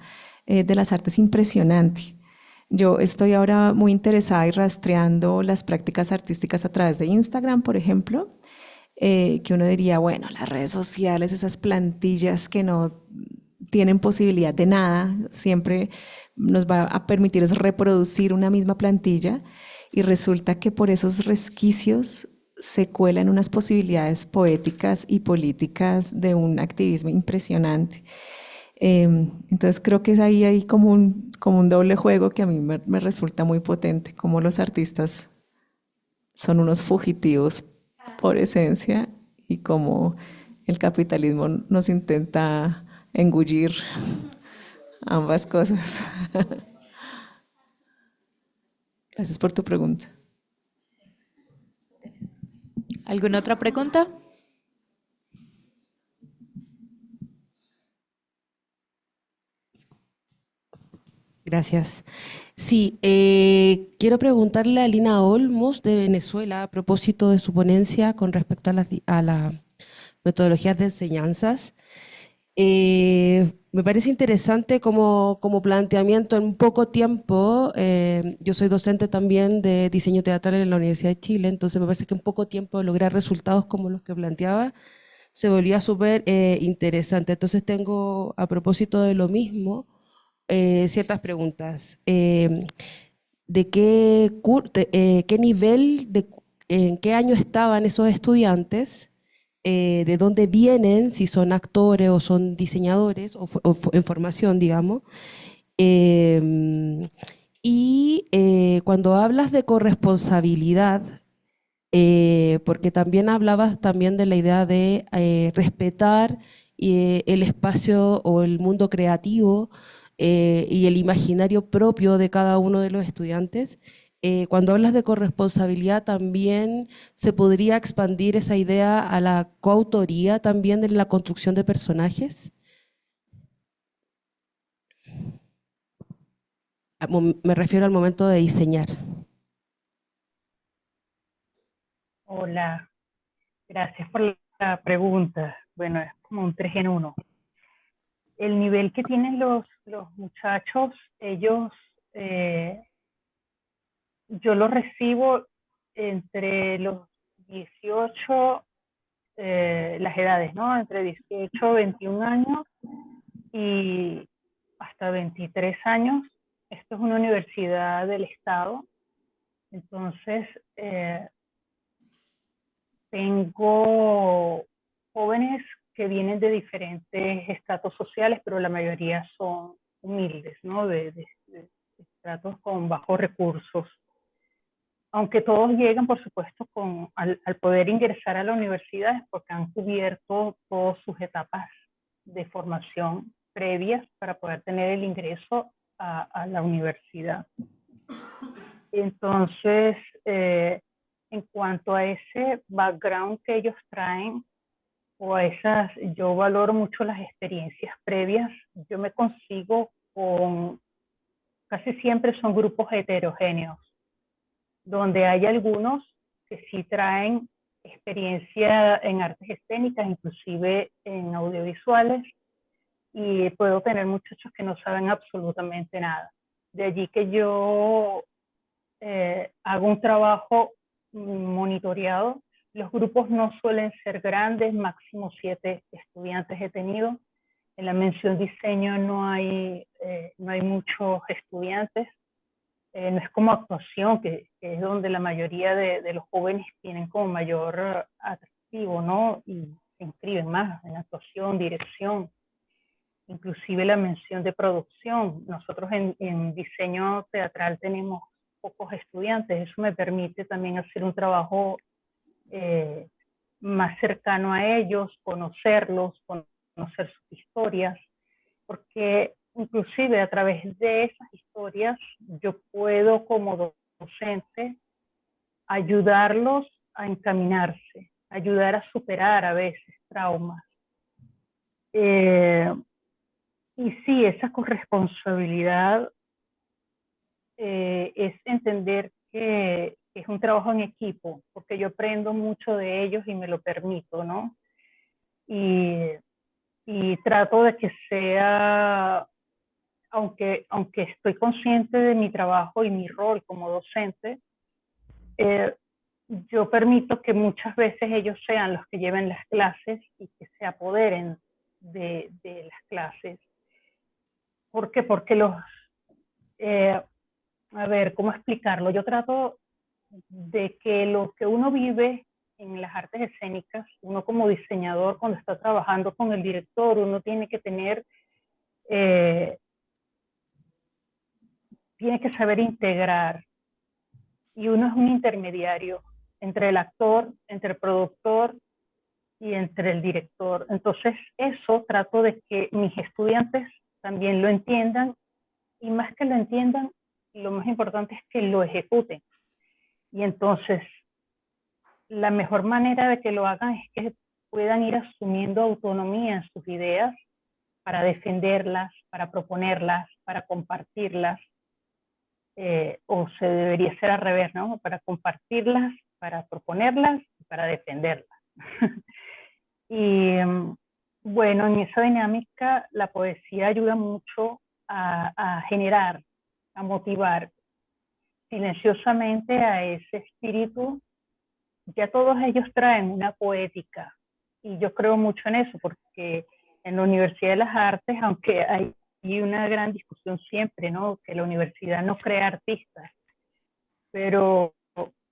de las artes impresionante. Yo estoy ahora muy interesada y rastreando las prácticas artísticas a través de Instagram, por ejemplo, que uno diría, bueno, las redes sociales, esas plantillas que no tienen posibilidad de nada, siempre nos va a permitir es reproducir una misma plantilla, y resulta que por esos resquicios se cuelan unas posibilidades poéticas y políticas de un activismo impresionante. Entonces creo que es ahí como un doble juego que a mí me resulta muy potente, como los artistas son unos fugitivos por esencia y como el capitalismo nos intenta engullir ambas cosas. Gracias por tu pregunta. ¿Alguna otra pregunta? Gracias. Sí, quiero preguntarle a Lina Olmos de Venezuela a propósito de su ponencia con respecto a las metodologías de enseñanzas. Me parece interesante como planteamiento en poco tiempo. Yo soy docente también de diseño teatral en la Universidad de Chile, entonces me parece que en poco tiempo lograr resultados como los que planteaba se volvía súper interesante. Entonces tengo, a propósito de lo mismo, ciertas preguntas. ¿Qué nivel, en qué año estaban esos estudiantes? De dónde vienen, si son actores o son diseñadores, en formación, digamos. Cuando hablas de corresponsabilidad, porque también hablabas también de la idea de respetar el espacio o el mundo creativo y el imaginario propio de cada uno de los estudiantes. Cuando hablas de corresponsabilidad también se podría expandir esa idea a la coautoría también en la construcción de personajes. Me refiero al momento de diseñar. Hola, gracias por la pregunta. Bueno, es como un 3 en 1. El nivel que tienen los muchachos, ellos, yo los recibo entre los 18, las edades, ¿no? Entre 18, 21 años y hasta 23 años. Esto es una universidad del Estado. Entonces, tengo jóvenes que vienen de diferentes estratos sociales, pero la mayoría son humildes, ¿no? De estratos con bajos recursos. Aunque todos llegan, por supuesto, al poder ingresar a la universidad es porque han cubierto todas sus etapas de formación previas para poder tener el ingreso a la universidad. Entonces, en cuanto a ese background que ellos traen, o a esas, yo valoro mucho las experiencias previas. Yo me consigo con, casi siempre son grupos heterogéneos, donde hay algunos que sí traen experiencia en artes escénicas, inclusive en audiovisuales, y puedo tener muchachos que no saben absolutamente nada. De allí que yo hago un trabajo monitoreado. Los grupos no suelen ser grandes, máximo 7 estudiantes he tenido. En la mención diseño no hay muchos estudiantes. No es como actuación, que es donde la mayoría de los jóvenes tienen como mayor atractivo, ¿no? Y se inscriben más en actuación, dirección, inclusive la mención de producción. Nosotros en diseño teatral tenemos pocos estudiantes. Eso me permite también hacer un trabajo más cercano a ellos, conocerlos, conocer sus historias, porque inclusive a través de esas historias yo puedo como docente ayudarlos a encaminarse, ayudar a superar a veces traumas. Y sí, esa corresponsabilidad es entender que es un trabajo en equipo, porque yo aprendo mucho de ellos y me lo permito, ¿no? Y trato de que sea, aunque estoy consciente de mi trabajo y mi rol como docente, yo permito que muchas veces ellos sean los que lleven las clases y que se apoderen de las clases. ¿Por qué? Porque a ver, ¿cómo explicarlo? Yo trato de que lo que uno vive en las artes escénicas, uno como diseñador, cuando está trabajando con el director, uno tiene que tener, tiene que saber integrar, y uno es un intermediario entre el actor, entre el productor y entre el director. Entonces, eso trato de que mis estudiantes también lo entiendan, y más que lo entiendan, lo más importante es que lo ejecuten. Y entonces, la mejor manera de que lo hagan es que puedan ir asumiendo autonomía en sus ideas para defenderlas, para proponerlas, para compartirlas, o se debería ser al revés, ¿no? Para compartirlas, para proponerlas y para defenderlas. Y Bueno, en esa dinámica la poesía ayuda mucho a generar, a motivar silenciosamente a ese espíritu. Ya todos ellos traen una poética y yo creo mucho en eso porque en la Universidad de las Artes, aunque hay una gran discusión siempre, ¿no? Que la universidad no crea artistas, pero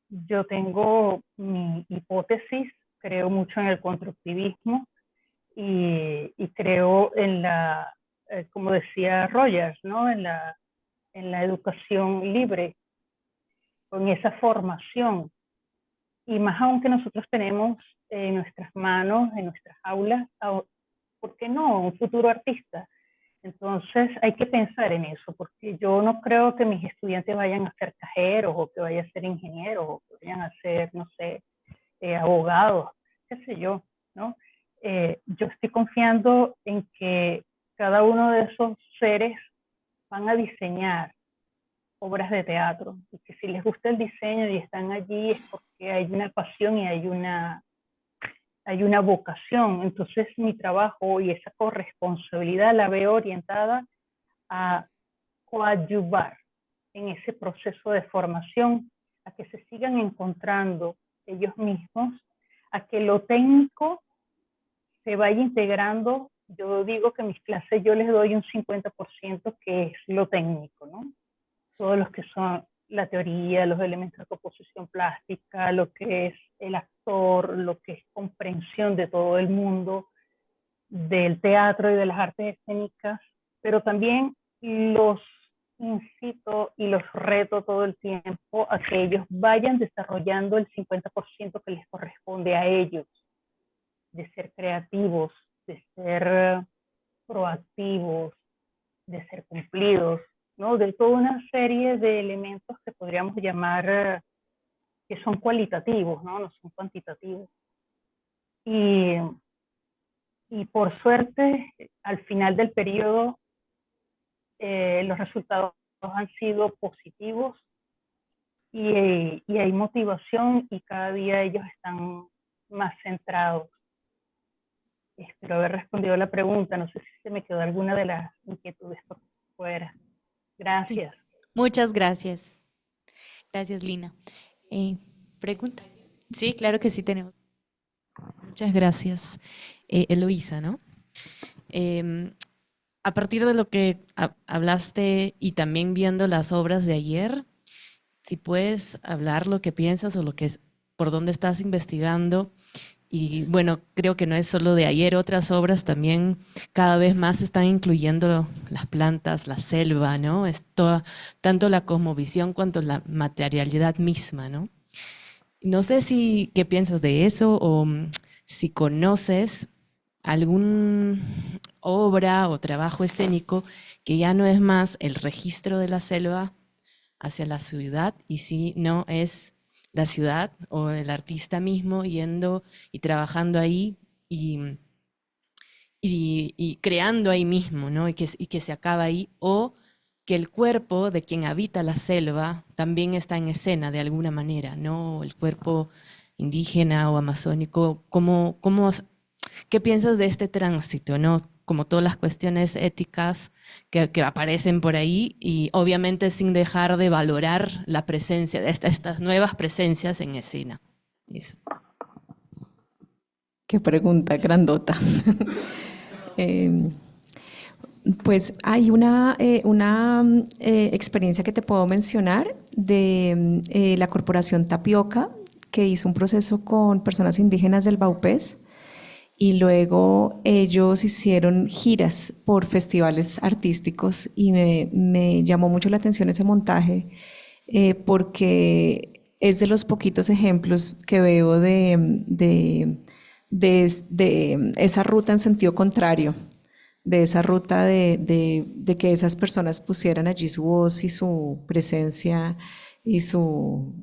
yo tengo mi hipótesis, creo mucho en el constructivismo y creo en la, como decía Rogers, ¿no? En la educación libre, en esa formación. Y más aún que nosotros tenemos en nuestras manos, en nuestras aulas, ¿por qué no? Un futuro artista. Entonces hay que pensar en eso, porque yo no creo que mis estudiantes vayan a ser cajeros o que vayan a ser ingenieros o que vayan a ser, no sé, abogados, qué sé yo, ¿no? Yo estoy confiando en que cada uno de esos seres van a diseñar obras de teatro, y que si les gusta el diseño y están allí es porque hay una pasión y hay una vocación. Entonces mi trabajo y esa corresponsabilidad la veo orientada a coadyuvar en ese proceso de formación, a que se sigan encontrando ellos mismos, a que lo técnico se vaya integrando. Yo digo que en mis clases yo les doy un 50% que es lo técnico, ¿no? Todos los que son la teoría, los elementos de composición plástica, lo que es el actor, lo que es comprensión de todo el mundo del teatro y de las artes escénicas, pero también los incito y los reto todo el tiempo a que ellos vayan desarrollando el 50% que les corresponde a ellos, de ser creativos, de ser proactivos, de ser cumplidos, ¿no? De toda una serie de elementos que podríamos llamar que son cualitativos, ¿no? No son cuantitativos. Y por suerte, al final del periodo, los resultados han sido positivos y hay motivación y cada día ellos están más centrados. Espero haber respondido a la pregunta. No sé si se me quedó alguna de las inquietudes por fuera. Gracias. Sí. Muchas gracias. Gracias, Lina. ¿Pregunta? Sí, claro que sí tenemos. Muchas gracias, Eloísa, ¿no? A partir de lo que hablaste y también viendo las obras de ayer, si puedes hablar lo que piensas o por dónde estás investigando. Y bueno, creo que no es solo de ayer, otras obras también cada vez más están incluyendo las plantas, la selva, ¿no? Tanto la cosmovisión cuanto la materialidad misma, ¿no? No sé qué piensas de eso o si conoces alguna obra o trabajo escénico que ya no es más el registro de la selva hacia la ciudad y si no es la ciudad o el artista mismo yendo y trabajando ahí y creando ahí mismo, ¿no? Y que se acaba ahí, o que el cuerpo de quien habita la selva también está en escena de alguna manera, ¿no? El cuerpo indígena o amazónico, ¿qué piensas de este tránsito, ¿no? Como todas las cuestiones éticas que aparecen por ahí y obviamente sin dejar de valorar la presencia de estas nuevas presencias en escena. Eso. Qué pregunta grandota. Pues hay una experiencia que te puedo mencionar de la Corporación Tapioca, que hizo un proceso con personas indígenas del Baupés. Y luego ellos hicieron giras por festivales artísticos y me llamó mucho la atención ese montaje porque es de los poquitos ejemplos que veo de esa ruta en sentido contrario, de esa ruta de que esas personas pusieran allí su voz y su presencia y su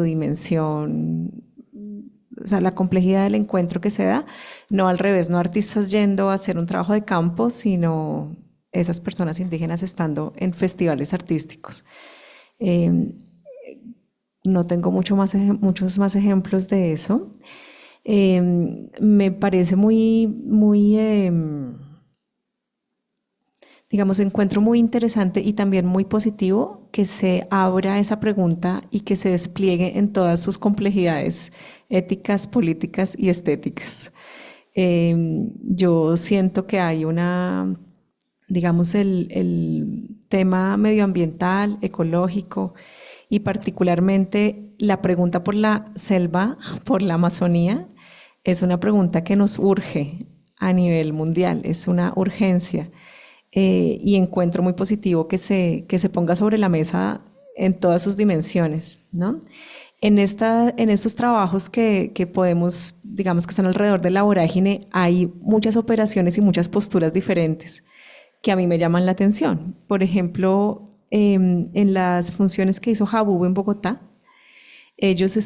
dimensión. O sea, la complejidad del encuentro que se da, no al revés, no artistas yendo a hacer un trabajo de campo, sino esas personas indígenas estando en festivales artísticos. No tengo muchos más ejemplos de eso. Me parece digamos, encuentro muy interesante y también muy positivo que se abra esa pregunta y que se despliegue en todas sus complejidades éticas, políticas y estéticas. Yo siento que hay digamos, el tema medioambiental, ecológico y particularmente la pregunta por la selva, por la Amazonía, es una pregunta que nos urge a nivel mundial, es una urgencia. Y encuentro muy positivo que se ponga sobre la mesa en todas sus dimensiones, ¿no? En estos trabajos que podemos, digamos que están alrededor de la vorágine, hay muchas operaciones y muchas posturas diferentes que a mí me llaman la atención. Por ejemplo, en las funciones que hizo Jabugo en Bogotá, ellos,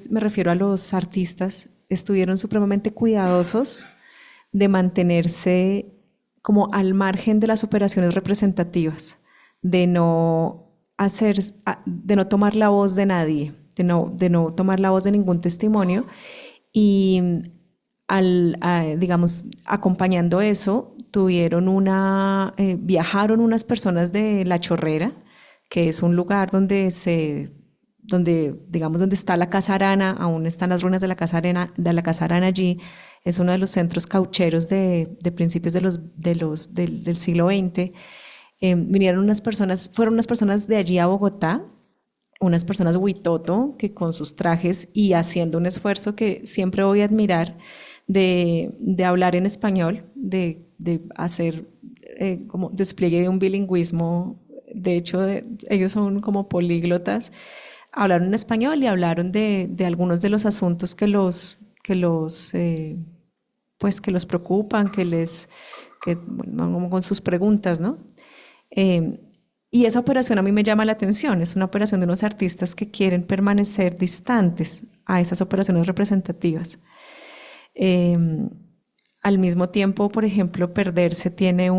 me refiero a los artistas, estuvieron supremamente cuidadosos de mantenerse como al margen de las operaciones representativas, de no tomar la voz de nadie, de no tomar la voz de ningún testimonio y digamos, acompañando eso, viajaron unas personas de La Chorrera, que es un lugar donde está la Casa Arana, aún están las ruinas de la Casa Arana allí, es uno de los centros caucheros de principios del siglo XX. Fueron unas personas de allí a Bogotá, unas personas huitoto, que con sus trajes y haciendo un esfuerzo que siempre voy a admirar de hablar en español, de hacer como despliegue de un bilingüismo. De hecho, ellos son como políglotas. Hablaron en español y hablaron de algunos de los asuntos que los preocupan, bueno, con sus preguntas, ¿no? Y esa operación a mí me llama la atención, es una operación de unos artistas que quieren permanecer distantes a esas operaciones representativas. Al mismo tiempo, por ejemplo, Perderse tiene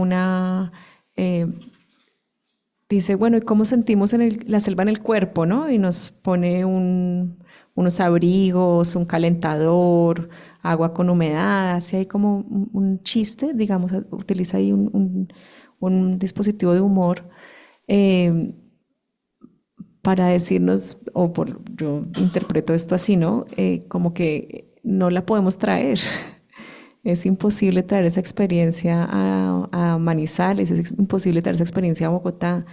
dice, bueno, ¿y cómo sentimos la selva en el cuerpo, no? Y nos pone unos abrigos, un calentador, agua con humedad, así hay como un chiste, digamos, utiliza ahí un dispositivo de humor para decirnos, yo interpreto esto así, ¿no? Como que no la podemos traer. Es imposible traer esa experiencia a Manizales, es imposible traer esa experiencia a Bogotá.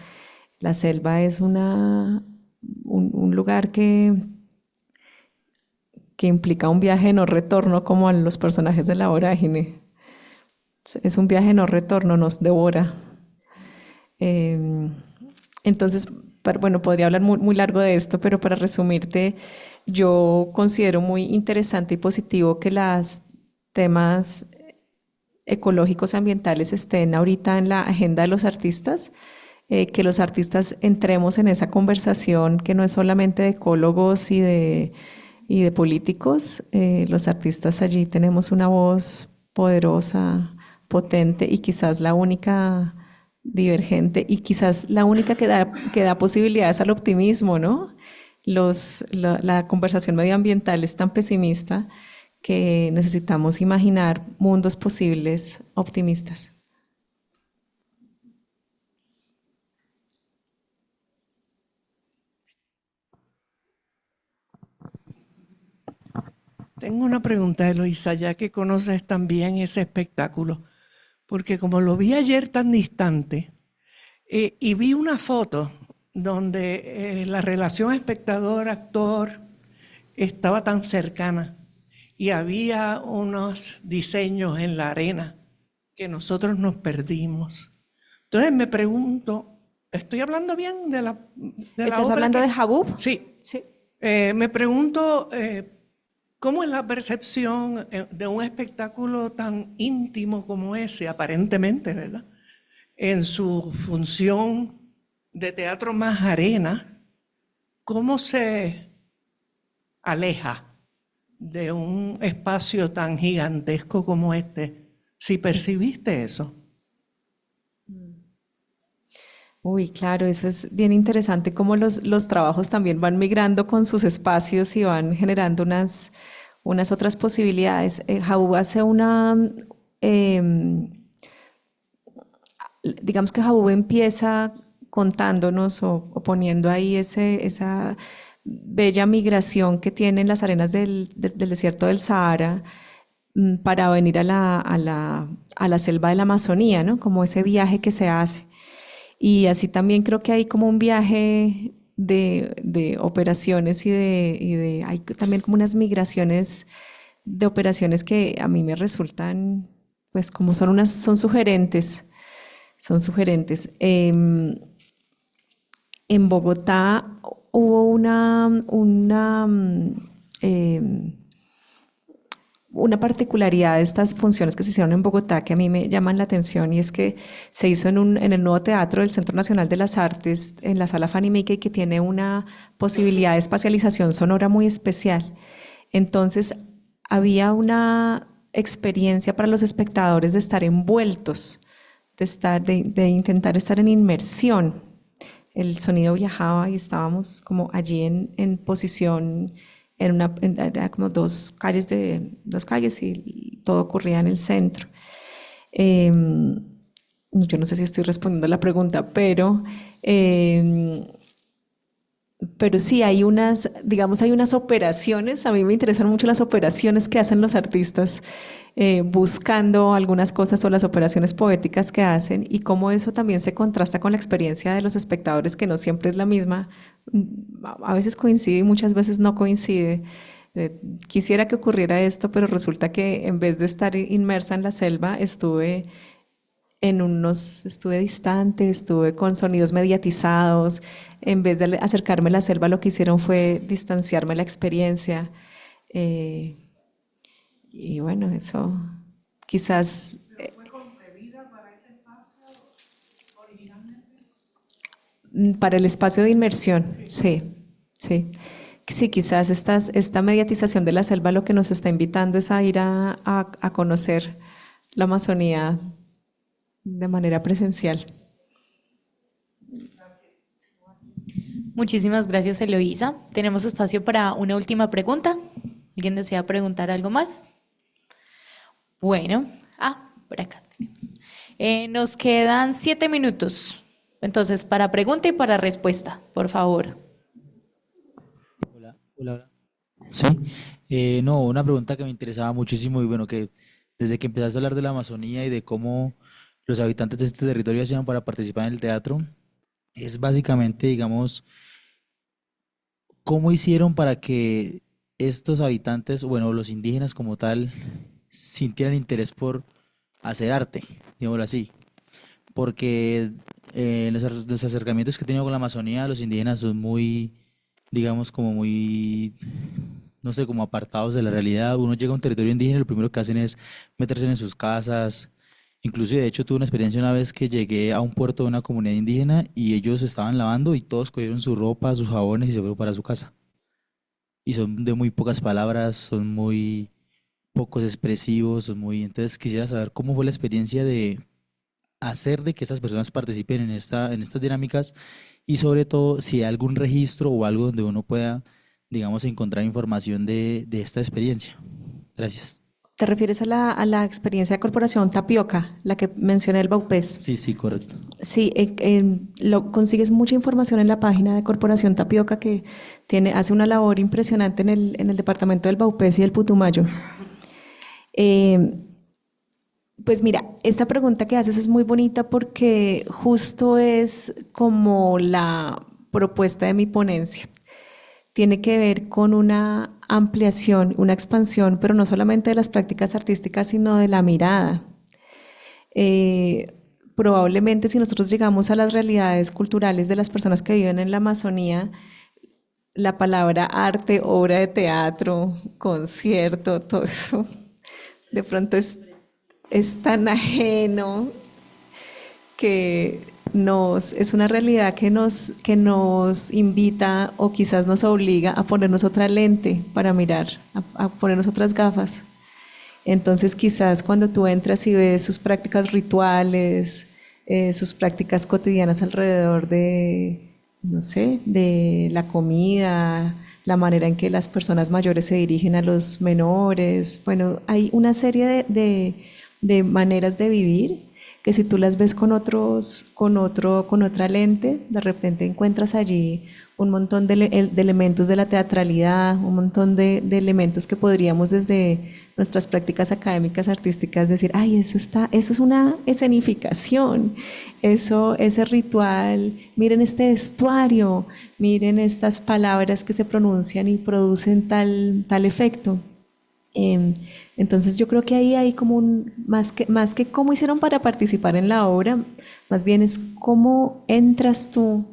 La selva es un lugar que implica un viaje de no retorno, como a los personajes de la vorágine. Es un viaje de no retorno, nos devora. Entonces, bueno, podría hablar muy largo de esto, pero para resumirte, yo considero muy interesante y positivo que los temas ecológicos y ambientales estén ahorita en la agenda de los artistas, que los artistas entremos en esa conversación que no es solamente de ecólogos y de políticos. Los artistas allí tenemos una voz poderosa, potente y quizás la única divergente y quizás la única que da posibilidades al optimismo, ¿no? La conversación medioambiental es tan pesimista que necesitamos imaginar mundos posibles optimistas. Tengo una pregunta, Eloísa, ya que conoces también ese espectáculo, porque como lo vi ayer tan distante y vi una foto donde la relación espectador-actor estaba tan cercana y había unos diseños en la arena que nosotros nos perdimos. Entonces me pregunto, ¿estoy hablando bien de la ¿Estás hablando de Jabub? Sí. Me pregunto, ¿cómo es la percepción de un espectáculo tan íntimo como ese, aparentemente, ¿verdad? En su función de teatro más arena, ¿cómo se aleja de un espacio tan gigantesco como este? ¿Si percibiste eso? Uy, claro, eso es bien interesante cómo los trabajos también van migrando con sus espacios y van generando unas otras posibilidades. Jabú hace digamos que Jabú empieza contándonos o poniendo ahí esa bella migración que tienen las arenas del desierto del Sahara para venir a la selva de la Amazonía, ¿no? Como ese viaje que se hace. Y así también creo que hay como un viaje de operaciones hay también como unas migraciones de operaciones que a mí me resultan, pues como son sugerentes. En Bogotá hubo una particularidad de estas funciones que se hicieron en Bogotá que a mí me llaman la atención, y es que se hizo en el nuevo teatro del Centro Nacional de las Artes, en la sala Fanny Mickey, que tiene una posibilidad de espacialización sonora muy especial. Entonces había una experiencia para los espectadores de estar envueltos, de intentar estar en inmersión. El sonido viajaba y estábamos como allí en posición, era como dos calles y todo ocurría en el centro. Yo no sé si estoy respondiendo a la pregunta, pero sí hay unas operaciones. A mí me interesan mucho las operaciones que hacen los artistas buscando algunas cosas, o las operaciones poéticas que hacen, y cómo eso también se contrasta con la experiencia de los espectadores, que no siempre es la misma. A veces coincide y muchas veces no coincide. Quisiera que ocurriera esto, pero resulta que en vez de estar inmersa en la selva, estuve distante, estuve con sonidos mediatizados. En vez de acercarme a la selva, lo que hicieron fue distanciarme la experiencia. Y bueno, eso quizás... ¿Fue concebida para ese espacio originalmente? Para el espacio de inmersión, sí. Sí, quizás esta mediatización de la selva lo que nos está invitando es a ir a conocer la Amazonía de manera presencial. Muchísimas gracias, Eloísa. Tenemos espacio para una última pregunta. ¿Alguien desea preguntar algo más? Bueno, por acá tenemos. Nos quedan 7 minutos. Entonces, para pregunta y para respuesta, por favor. Hola. Sí, no, una pregunta que me interesaba muchísimo, y bueno, que desde que empezaste a hablar de la Amazonía y de cómo los habitantes de este territorio hacían para participar en el teatro, es básicamente, digamos, ¿cómo hicieron para que estos habitantes, bueno, los indígenas como tal, sintieran interés por hacer arte, digámoslo así? Porque los acercamientos que he tenido con la Amazonía, los indígenas son muy, digamos, como muy, no sé, como apartados de la realidad. Uno llega a un territorio indígena y lo primero que hacen es meterse en sus casas. Incluso, de hecho, tuve una experiencia una vez que llegué a un puerto de una comunidad indígena y ellos estaban lavando y todos cogieron su ropa, sus jabones y se fueron para su casa. Y son de muy pocas palabras, son muy pocos expresivos, entonces quisiera saber cómo fue la experiencia de hacer de que esas personas participen en estas dinámicas, y sobre todo si hay algún registro o algo donde uno pueda, digamos, encontrar información de esta experiencia. Gracias. ¿Te refieres a la experiencia de Corporación Tapioca, la que mencioné, el Baupés? Sí, correcto. Sí, consigues mucha información en la página de Corporación Tapioca, que hace una labor impresionante en el departamento del Baupés y del Putumayo. Pues mira, esta pregunta que haces es muy bonita porque justo es como la propuesta de mi ponencia. Tiene que ver con una ampliación, una expansión, pero no solamente de las prácticas artísticas, sino de la mirada. Probablemente si nosotros llegamos a las realidades culturales de las personas que viven en la Amazonía, la palabra arte, obra de teatro, concierto, todo eso, de pronto es tan ajeno que es una realidad que nos invita, o quizás nos obliga a ponernos otra lente para mirar, a ponernos otras gafas. Entonces quizás cuando tú entras y ves sus prácticas rituales, sus prácticas cotidianas alrededor de, no sé, de la comida, la manera en que las personas mayores se dirigen a los menores. Bueno, hay una serie de maneras de vivir que si tú las ves con otra lente, de repente encuentras allí un montón de elementos de la teatralidad, un montón de elementos que podríamos desde nuestras prácticas académicas artísticas decir, ay, eso es una escenificación, ese ritual, miren este vestuario, miren estas palabras que se pronuncian y producen tal efecto. Entonces yo creo que ahí hay como más que cómo hicieron para participar en la obra, más bien es cómo entras tú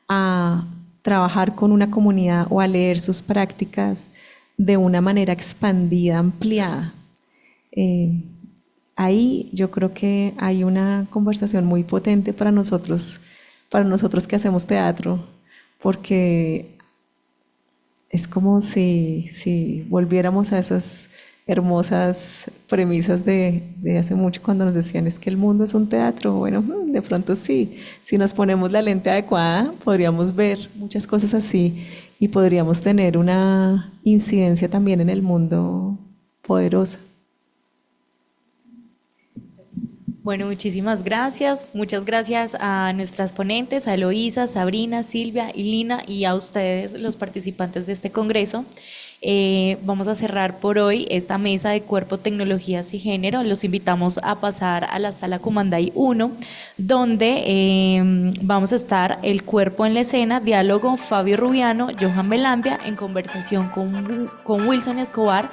a trabajar con una comunidad o a leer sus prácticas de una manera expandida, ampliada. Ahí yo creo que hay una conversación muy potente para nosotros que hacemos teatro, porque es como si volviéramos a esas hermosas premisas de hace mucho cuando nos decían es que el mundo es un teatro. Bueno, de pronto sí, si nos ponemos la lente adecuada podríamos ver muchas cosas así y podríamos tener una incidencia también en el mundo poderosa. Bueno, muchísimas gracias. Muchas gracias a nuestras ponentes, a Eloísa, Sabrina, Silvia y Lina, y a ustedes, los participantes de este congreso. Vamos a cerrar por hoy esta mesa de cuerpo, tecnologías y género. Los invitamos a pasar a la sala Cumanday 1, donde vamos a estar el cuerpo en la escena, diálogo Fabio Rubiano, Johan Belandia, en conversación con Wilson Escobar,